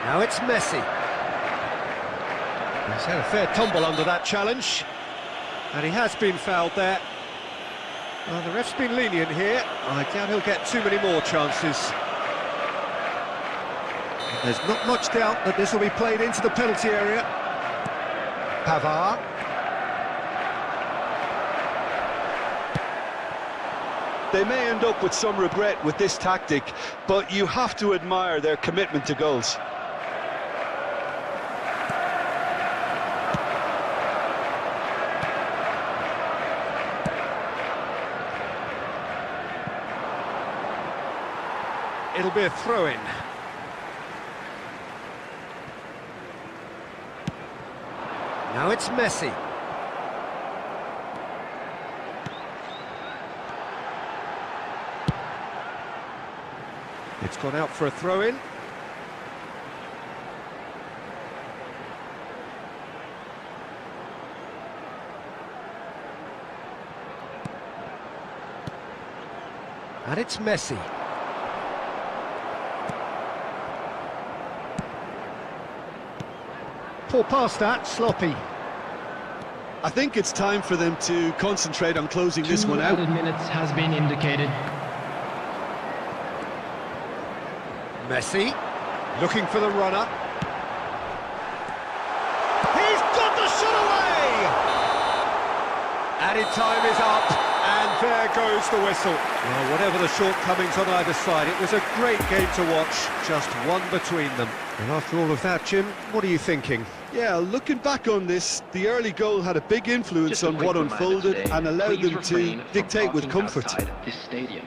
Now it's Messi. He's had a fair tumble under that challenge. And he has been fouled there. Well, the ref's been lenient here. I doubt he'll get too many more chances. There's not much doubt that this will be played into the penalty area. Pavard. They may end up with some regret with this tactic, but you have to admire their commitment to goals. It'll be a throw-in. Now it's Messi. It's gone out for a throw-in. And it's Messi. Poor pass that, sloppy. I think it's time for them to concentrate on closing this one out. 2 added minutes has been indicated. Messi, looking for the runner. He's got the shot away! Added time is up, and there goes the whistle. Well, whatever the shortcomings on either side, it was a great game to watch, just one between them. And after all of that, Jim, what are you thinking? Yeah, looking back on this, the early goal had a big influence Just a on quick what reminder unfolded today, and allowed please them to refrain from dictate with parking comfort. outside this stadium.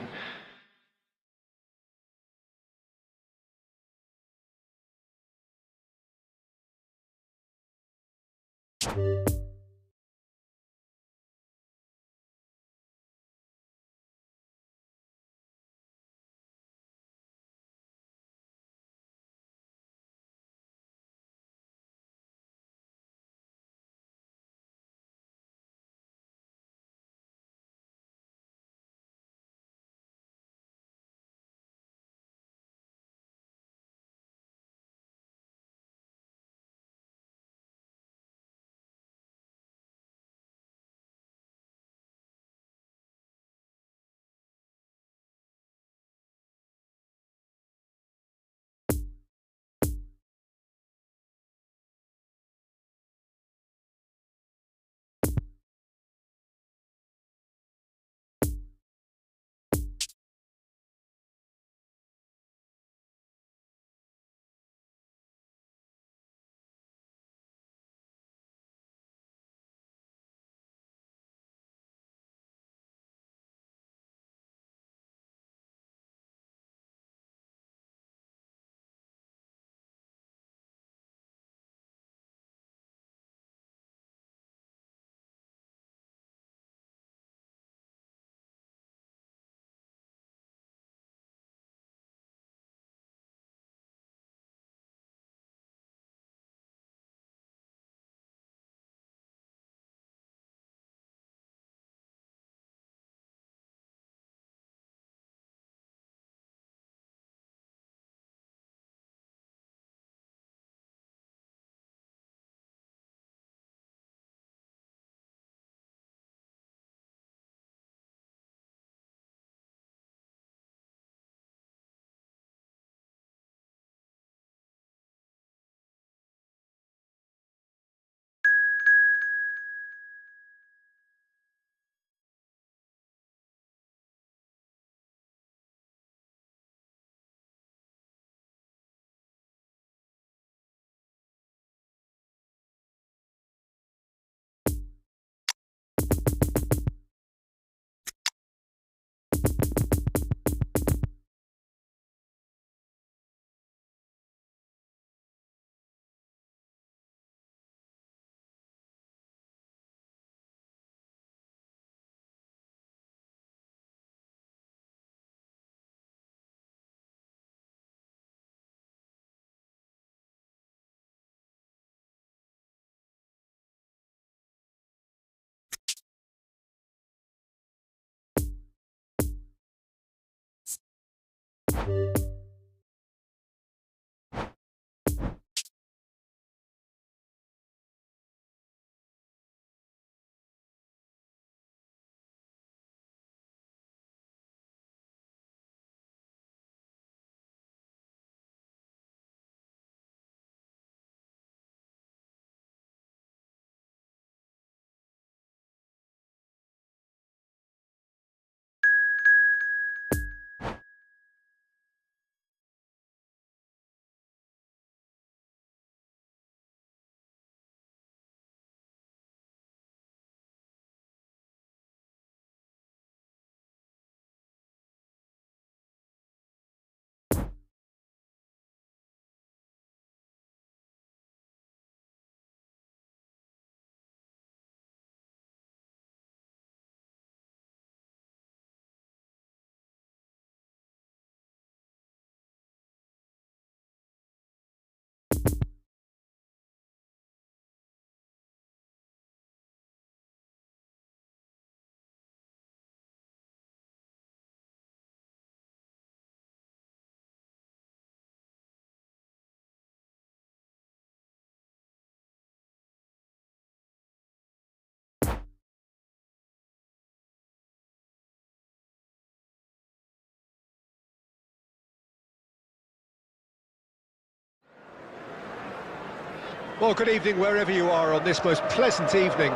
Well, good evening wherever you are on this most pleasant evening.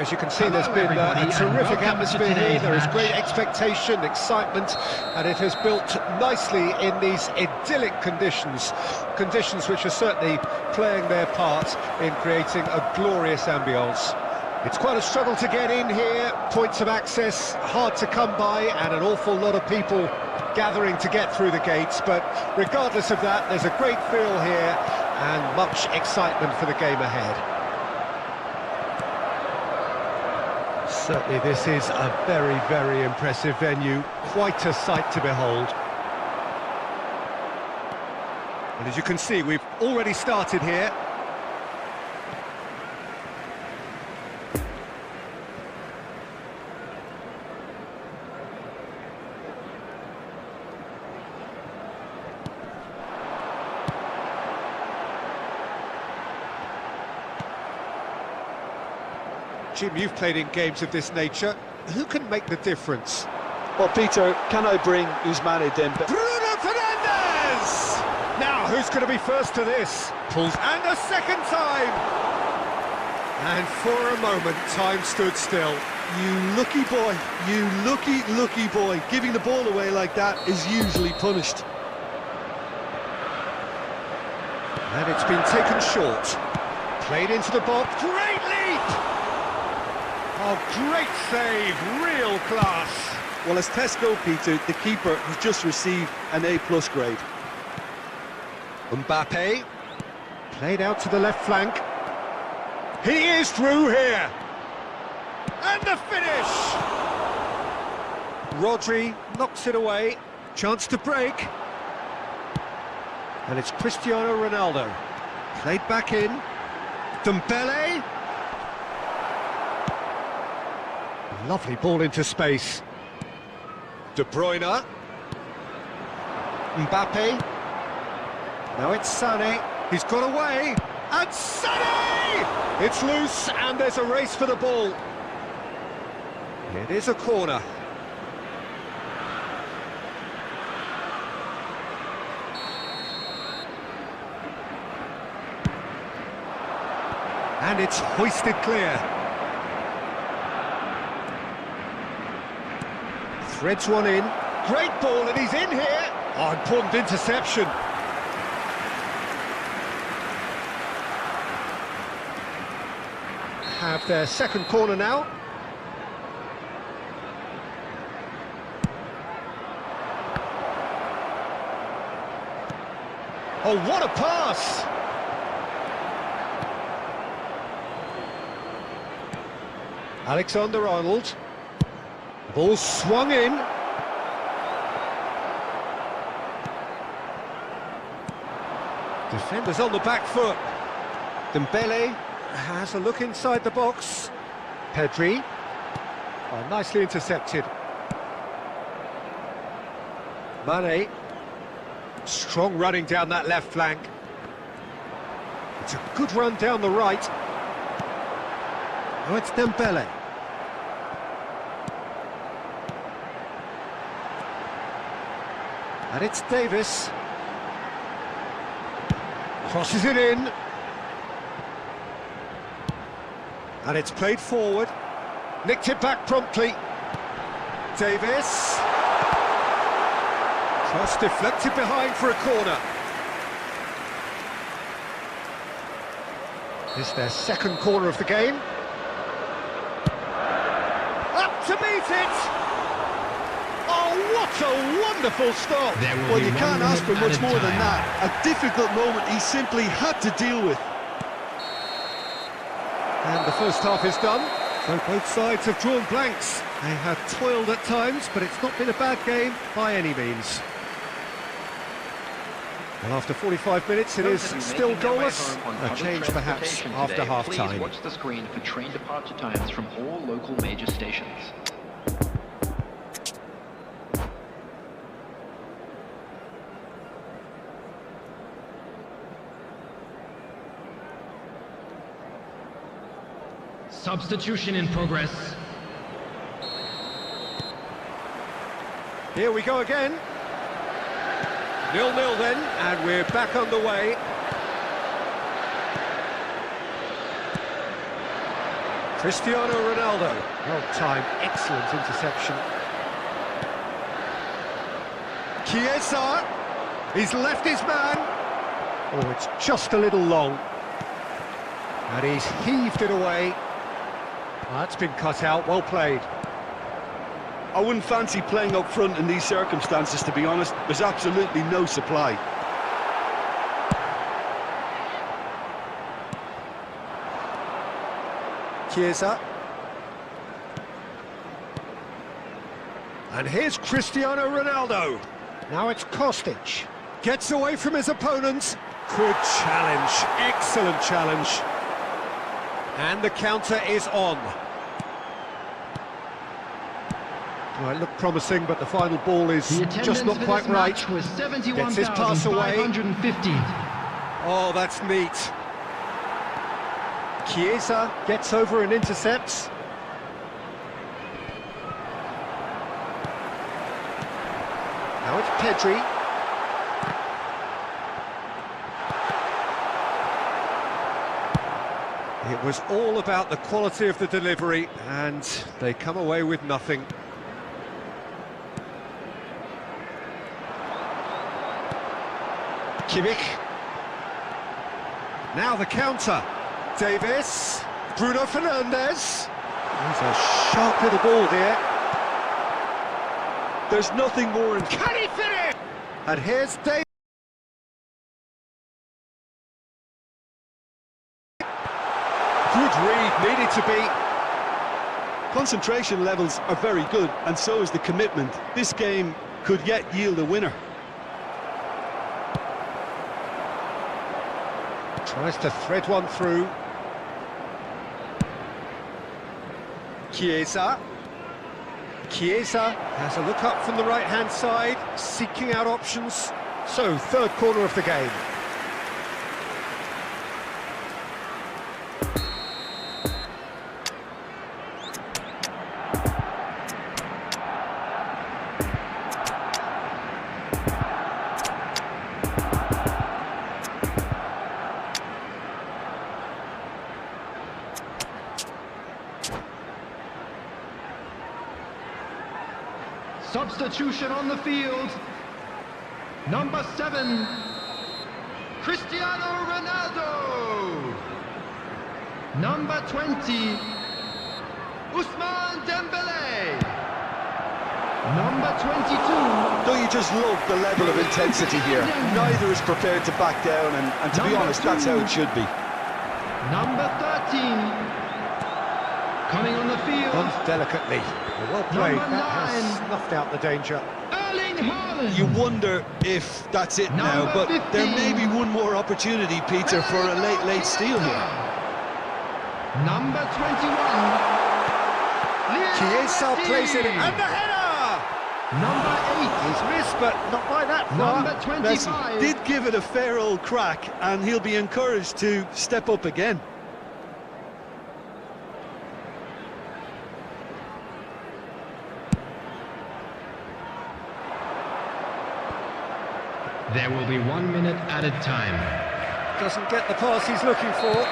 As you can see, there's been a terrific atmosphere here. There is great expectation, excitement, and it has built nicely in these idyllic conditions. Conditions which are certainly playing their part in creating a glorious ambience. It's quite a struggle to get in here, points of access hard to come by, and an awful lot of people gathering to get through the gates. But regardless of that, there's a great feel here and much excitement for the game ahead. Certainly this is a very, very impressive venue, quite a sight to behold. And as you can see, we've already started here. Jim, you've played in games of this nature. Who can make the difference? Well, Peter, can I bring Ousmane Dembele? Bruno Fernandes! Now, who's going to be first to this? Pulls, and a second time! And for a moment, time stood still. You lucky boy, you lucky boy. Giving the ball away like that is usually punished. And it's been taken short. Played into the box. Great leap! Oh, great save, real class. Well, as tests go, Peter, the keeper has just received an A+ grade. Mbappe, played out to the left flank. He is through here. And the finish! Rodri knocks it away. Chance to break. And it's Cristiano Ronaldo. Played back in. Dembele. Lovely ball into space. De Bruyne. Mbappe. Now it's Sané. He's got away. And Sané! It's loose and there's a race for the ball. It is a corner. And it's hoisted clear. Threads one in. Great ball, and he's in here. Oh, important interception. Have their second corner now. Oh, what a pass! Alexander-Arnold. Ball swung in. Defenders on the back foot. Dembele has a look inside the box. Pedri. Oh, nicely intercepted. Mane. Strong running down that left flank. It's a good run down the right. Oh, it's Dembele. And it's Davis. Crosses it in. And it's played forward. Nicked it back promptly. Davis. Cross deflected behind for a corner. This is their second corner of the game. Up to meet it! Oh, what a wonderful stop! Well, you can't ask for much more than that. A difficult moment he simply had to deal with. And the first half is done, so both sides have drawn blanks. They have toiled at times, but it's not been a bad game by any means. Well, after 45 minutes, it is still goalless. A change perhaps after half-time. Please watch the screen for train departure times from all local major stations. Substitution in progress. Here we go again. 0-0 then, and we're back underway. Cristiano Ronaldo. Well-timed, excellent interception. Chiesa. He's left his man. Oh, it's just a little long. And he's heaved it away. Well, that's been cut out, well played. I wouldn't fancy playing up front in these circumstances, to be honest. There's absolutely no supply. Chiesa. And here's Cristiano Ronaldo. Now it's Kostic. Gets away from his opponents. Good challenge, excellent challenge. And the counter is on. Well, it looked promising, but the final ball is just not quite right. Gets his pass away. Oh, that's neat. Chiesa gets over and intercepts. Now it's Pedri. It was all about the quality of the delivery, and they come away with nothing. Kimmich. Now the counter. Davis. Bruno Fernandes. There's a sharp little ball here. There's nothing more in... Can he finish? And here's Davis. Good read, needed to be. Concentration levels are very good, and so is the commitment. This game could yet yield a winner. Tries to thread one through. Chiesa. Chiesa has a look up from the right-hand side, seeking out options. So, third corner of the game. Substitution on the field. Number 7, Cristiano Ronaldo. Number 20, Ousmane Dembele. Number 22. Don't you just love the level of intensity here? Neither is prepared to back down, and to be honest, that's how it should be. Number 13. Coming on the field. Runs delicately. Well played. That has snuffed out the danger. You wonder if that's it now, but 15. There may be one more opportunity, Peter, for a late steal here. Number 21. Chiesa plays it in, and the header! Number 8. He's missed, but not by that far. Number 25. Did give it a fair old crack, and he'll be encouraged to step up again. There will be 1 minute added time. Doesn't get the pass he's looking for.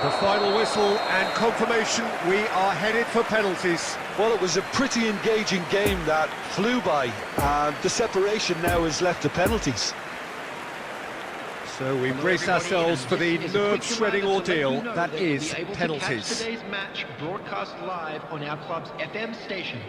The final whistle and confirmation, we are headed for penalties. Well, it was a pretty engaging game that flew by, and the separation now is left to penalties. So we brace ourselves for the nerve-shredding ordeal that is penalties. Today's match broadcast live on our club's FM station.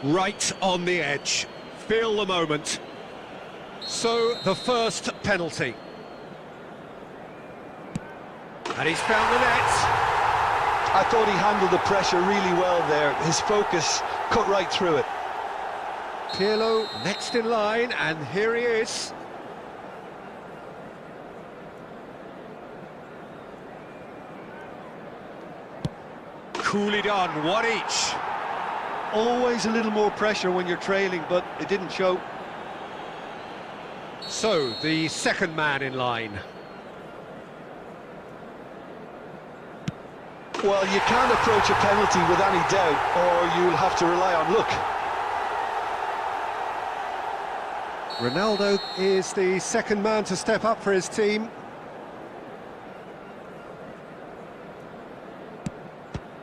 Right on the edge. Feel the moment. So, the first penalty. And he's found the net. I thought he handled the pressure really well there. His focus cut right through it. Pirlo next in line, and here he is. Coolly done, one each. Always a little more pressure when you're trailing, but it didn't show. So, the second man in line. Well, you can't approach a penalty with any doubt, or you'll have to rely on luck. Ronaldo is the second man to step up for his team.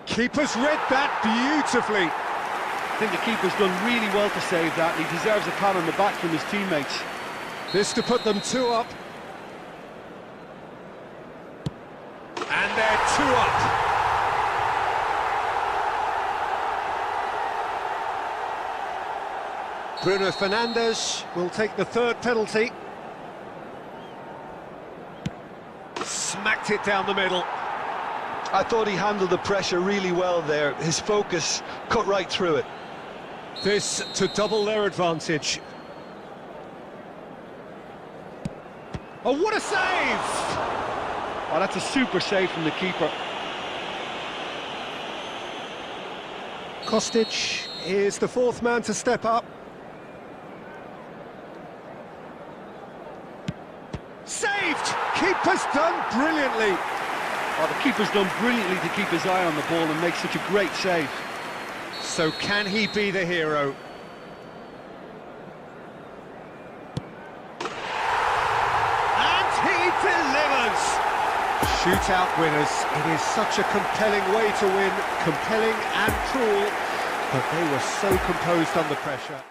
Keeper's read that beautifully. I think the keeper's done really well to save that, and he deserves a pat on the back from his teammates. This to put them 2 up. And they're 2 up. Bruno Fernandes will take the third penalty. Smacked it down the middle. I thought he handled the pressure really well there. His focus cut right through it. This to double their advantage. Oh, what a save! Oh, that's a super save from the keeper. Kostic is the fourth man to step up. Saved! Keeper's done brilliantly. Oh, the keeper's done brilliantly to keep his eye on the ball and make such a great save. So can he be the hero? And he delivers! Shootout winners. It is such a compelling way to win, compelling and cruel, but they were so composed under pressure.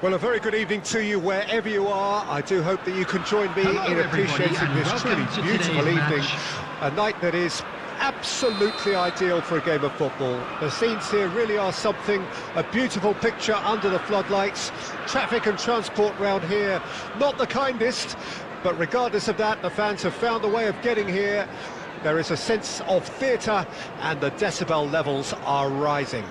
Well, a very good evening to you wherever you are. I do hope that you can join me in appreciating this truly beautiful evening. A night that is absolutely ideal for a game of football. The scenes here really are something, a beautiful picture under the floodlights. Traffic and transport round here, not the kindest, but regardless of that, the fans have found a way of getting here. There is a sense of theatre and the decibel levels are rising.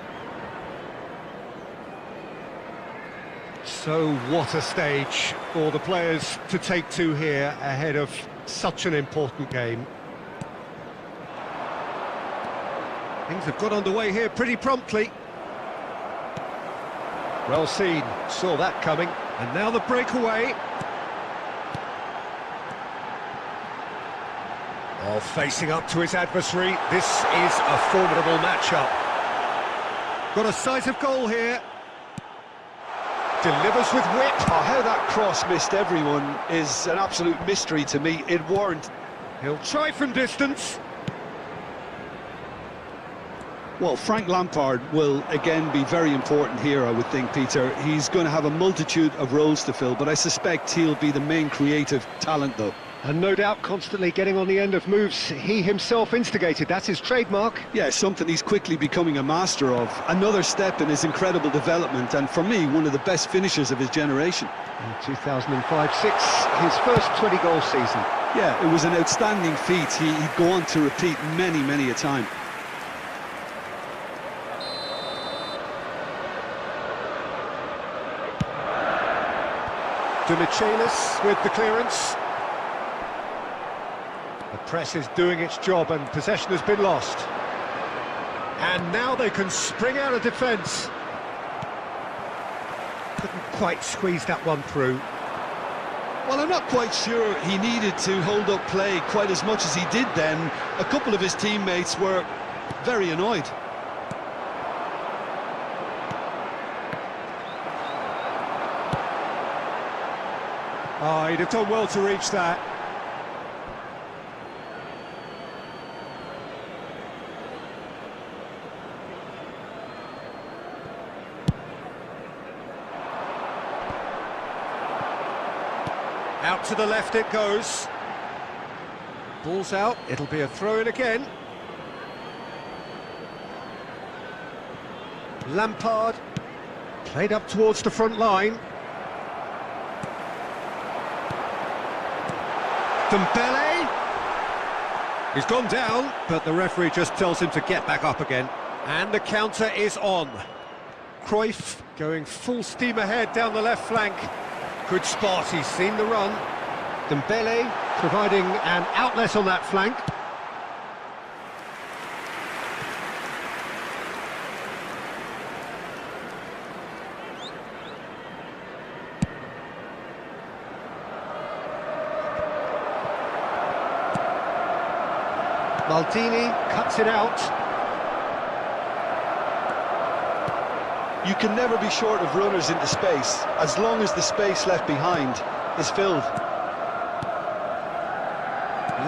So what a stage for the players to take to here ahead of such an important game. Things have got underway here pretty promptly. Well seen, saw that coming, and now the breakaway. Oh, facing up to his adversary, this is a formidable matchup. Got a sight of goal here. Delivers with wit. Oh, how that cross missed everyone is an absolute mystery to me. It warn't. He'll try from distance. Well, Frank Lampard will again be very important here, I would think, Peter. He's going to have a multitude of roles to fill, but I suspect he'll be the main creative talent, though. And no doubt constantly getting on the end of moves he himself instigated. That's his trademark. Yeah, something he's quickly becoming a master of. Another step in his incredible development, and for me, one of the best finishers of his generation. In 2005-06, his first 20-goal season. Yeah, it was an outstanding feat. He'd go on to repeat many, many a time. Michelis with the clearance. The press is doing its job and possession has been lost. And now they can spring out of defence. Couldn't quite squeeze that one through. Well, I'm not quite sure he needed to hold up play quite as much as he did then. A couple of his teammates were very annoyed. Oh, he'd have done well to reach that. Out to the left it goes. Ball's out, it'll be a throw-in again. Lampard, played up towards the front line. Dembele, he's gone down, but the referee just tells him to get back up again. And the counter is on. Cruyff going full steam ahead down the left flank. Good spot, he's seen the run. Dembele providing an outlet on that flank. Maldini cuts it out. You can never be short of runners into space, as long as the space left behind is filled.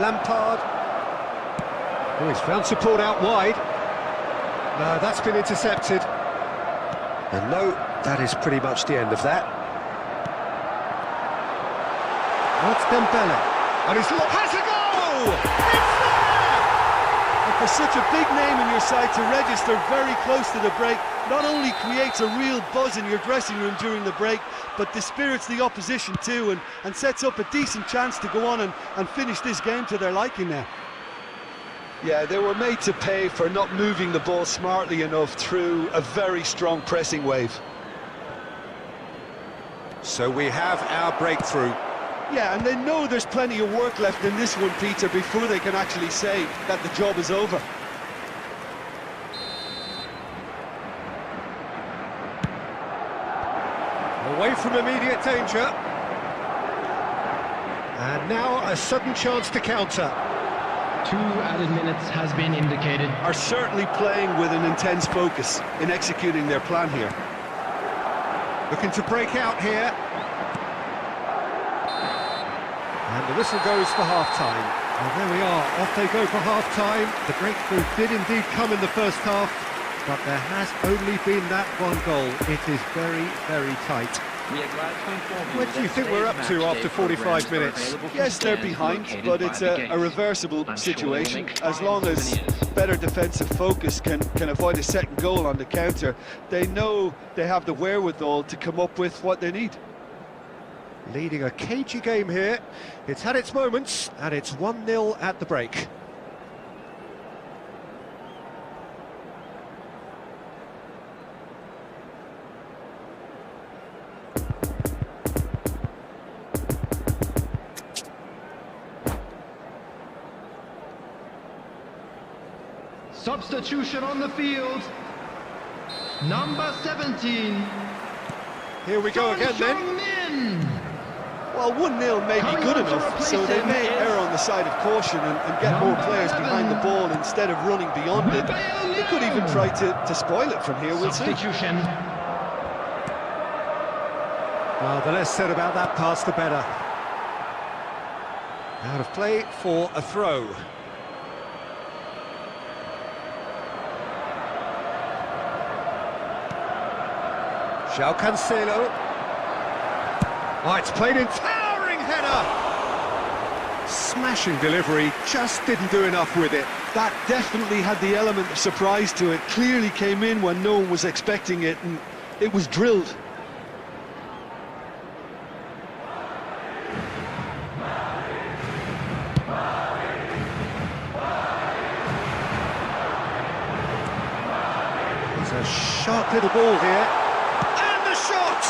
Lampard. Oh, he's found support out wide. No, that's been intercepted. And no, that is pretty much the end of that. That's Dembele. And he's has a goal! It's For such a big name in your side to register very close to the break, not only creates a real buzz in your dressing room during the break, but dispirits the opposition too, and sets up a decent chance to go on and finish this game to their liking now. Yeah, they were made to pay for not moving the ball smartly enough through a very strong pressing wave. So we have our breakthrough. Yeah, and they know there's plenty of work left in this one, Peter, before they can actually say that the job is over. Away from immediate danger. And now a sudden chance to counter. 2 added minutes has been indicated. Are certainly playing with an intense focus in executing their plan here. Looking to break out here. And the whistle goes for half-time. Well, there we are, off they go for half-time. The breakthrough did indeed come in the first half, but there has only been that one goal. It is very, very tight. We are glad to inform you What do you that think we're up today's to match after day 45 programs are minutes? available from Yes, they're stands behind, located but by it's the a gates. reversible I'm sure situation. they'll make As fine long as souvenirs. better defensive focus can avoid a second goal on the counter, they know they have the wherewithal to come up with what they need. Leading a cagey game here. It's had its moments, and it's 1-0 at the break. Substitution on the field. Number 17. Here we go again then. Min. Well, 1-0 may Coming be good on to enough, replace so they him may is err on the side of caution and get more number players behind the 11. ball instead of running beyond it. They could even try to spoil it from here, we'll see. Substitution. Well, the less said about that pass, the better. Out of play for a throw. João Cancelo. Oh, it's played in, towering header! Smashing delivery, just didn't do enough with it. That definitely had the element of surprise to it. Clearly came in when no one was expecting it, and it was drilled. It's a sharp little ball here. And the shot!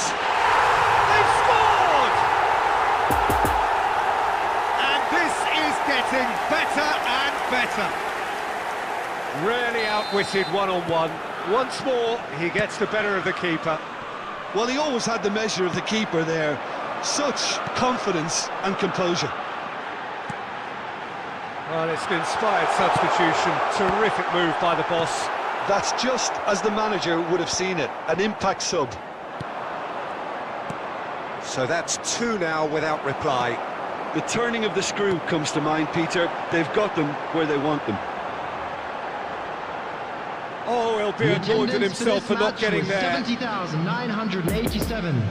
They've scored! And this is getting better and better. Really outwitted one-on-one. Once more, he gets the better of the keeper. Well, he always had the measure of the keeper there. Such confidence and composure. Well, it's an inspired substitution. Terrific move by the boss. That's just as the manager would have seen it, an impact sub. So that's two now without reply. The turning of the screw comes to mind, Peter. They've got them where they want them. Oh, he'll be The annoyed at attendance himself for this not match getting was there. 70,987.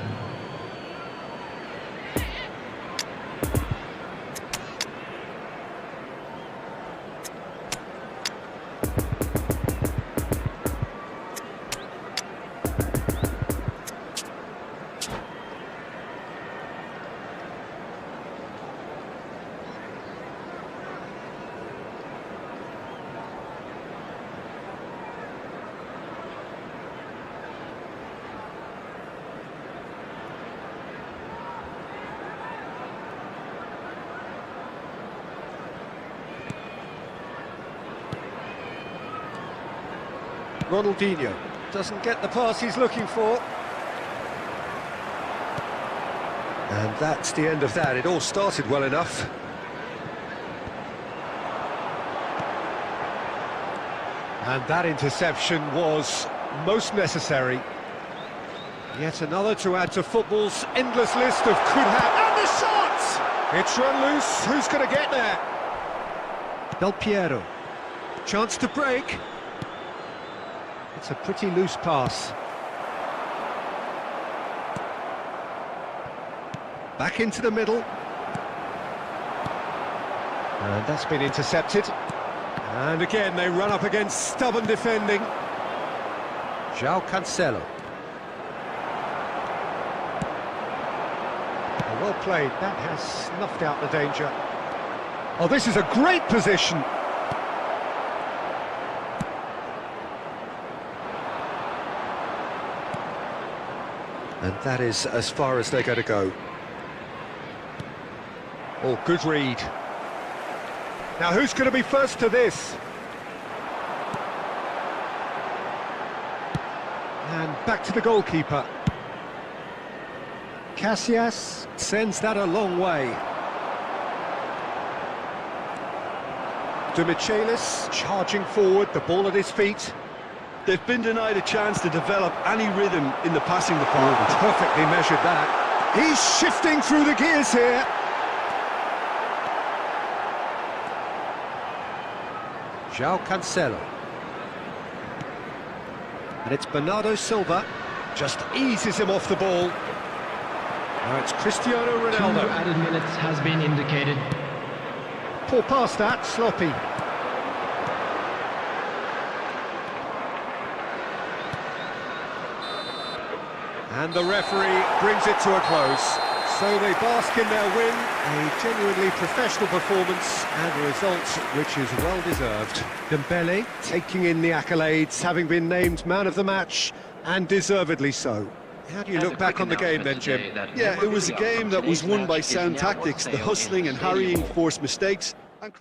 Ronaldinho doesn't get the pass he's looking for. And that's the end of that. It all started well enough. And that interception was most necessary. Yet another to add to football's endless list of could have. And the shot! It's run loose. Who's going to get there? Del Piero. Chance to break. It's a pretty loose pass. Back into the middle. And that's been intercepted. And again, they run up against stubborn defending. João Cancelo. Well played. That has snuffed out the danger. Oh, this is a great position. And that is as far as they're going to go. Oh, good read. Now, who's going to be first to this? And back to the goalkeeper. Casillas sends that a long way. De Michelis charging forward, the ball at his feet. They've been denied a chance to develop any rhythm in the passing department. Perfectly measured that. He's shifting through the gears here. João Cancelo. And it's Bernardo Silva. Just eases him off the ball. It's Cristiano 2 Ronaldo. added minutes has been indicated. Poor pass that, sloppy. And the referee brings it to a close. So they bask in their win, a genuinely professional performance and a result which is well deserved. Dembele taking in the accolades, having been named man of the match, and deservedly so. How do you look back on the game then, Jim? Yeah, it was a game that was won by sound tactics. The hustling and harrying forced mistakes and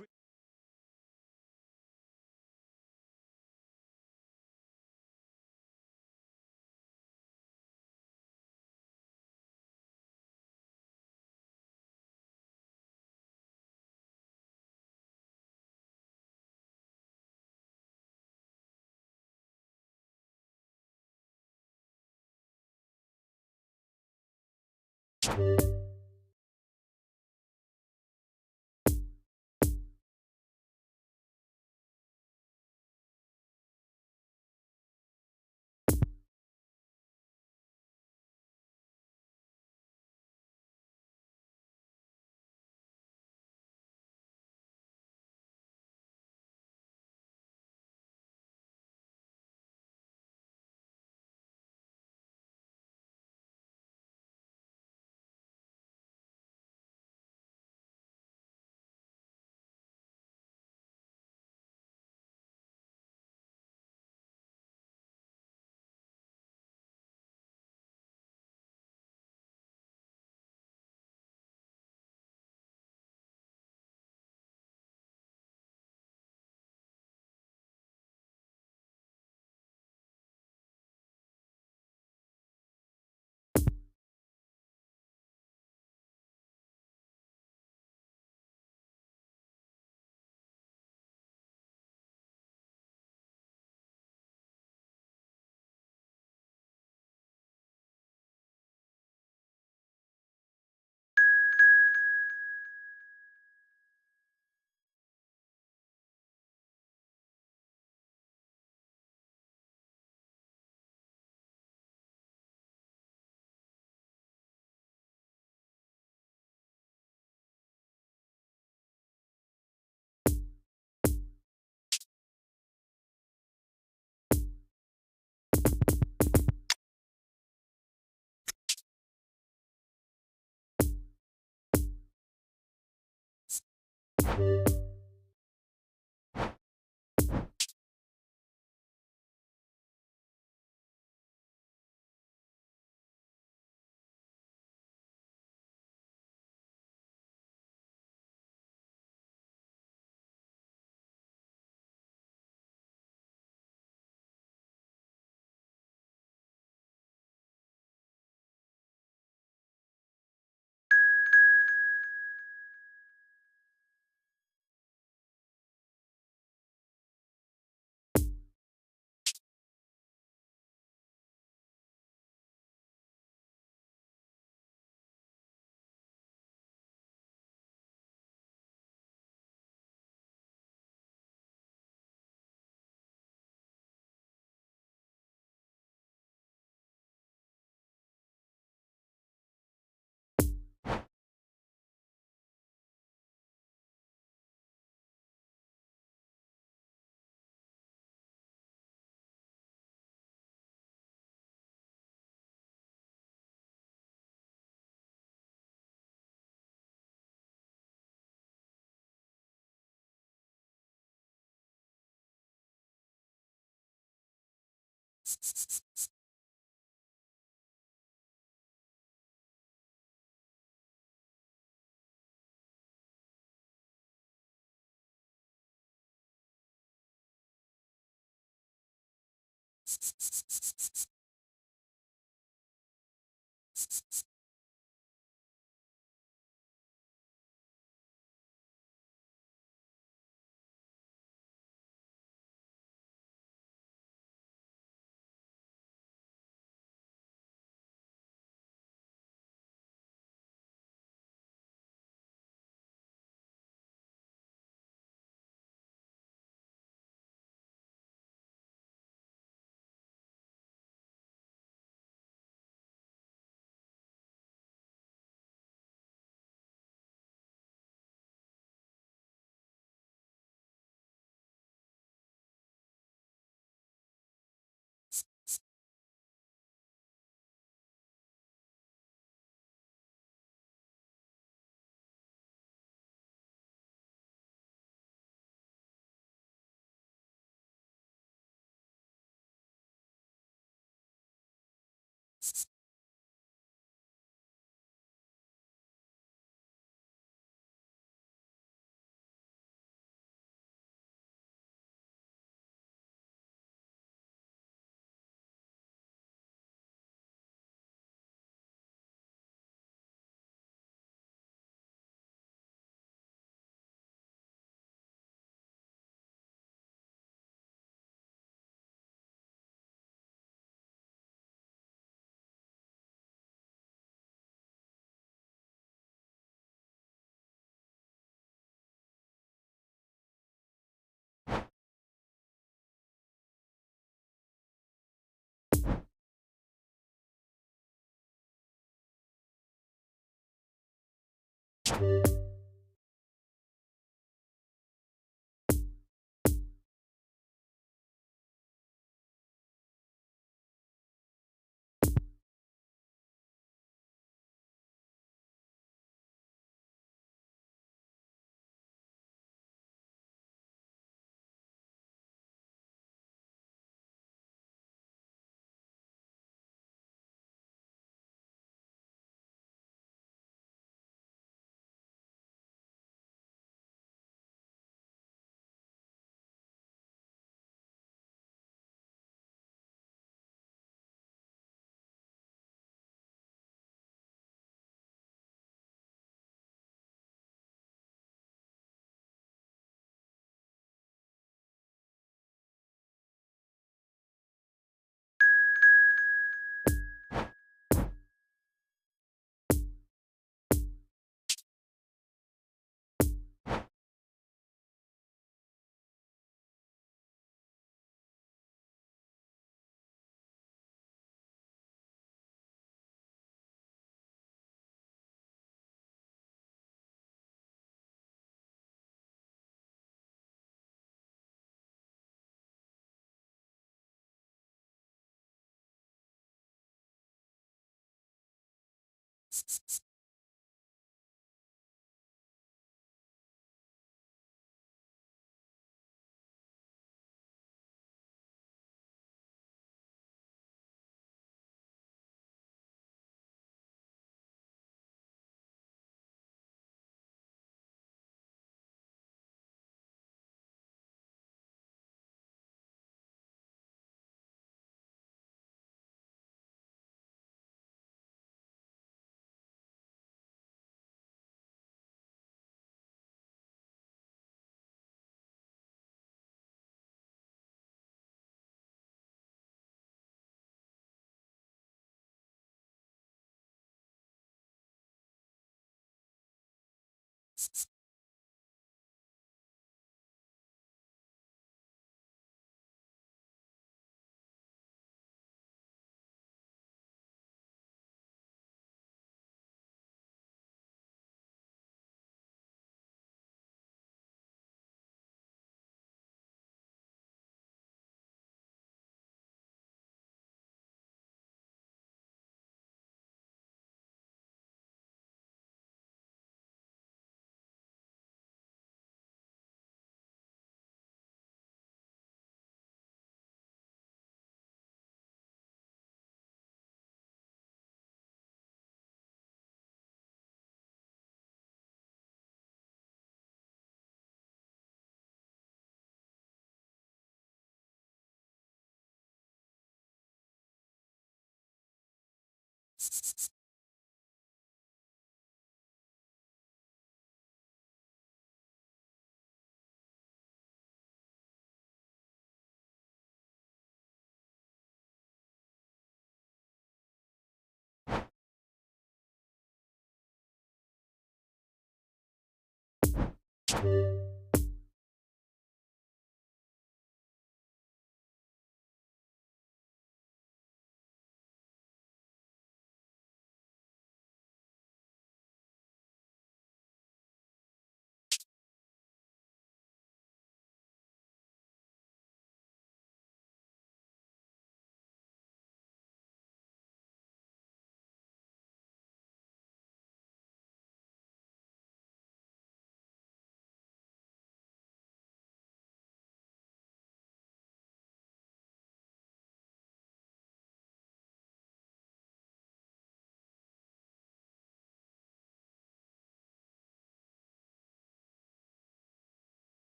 you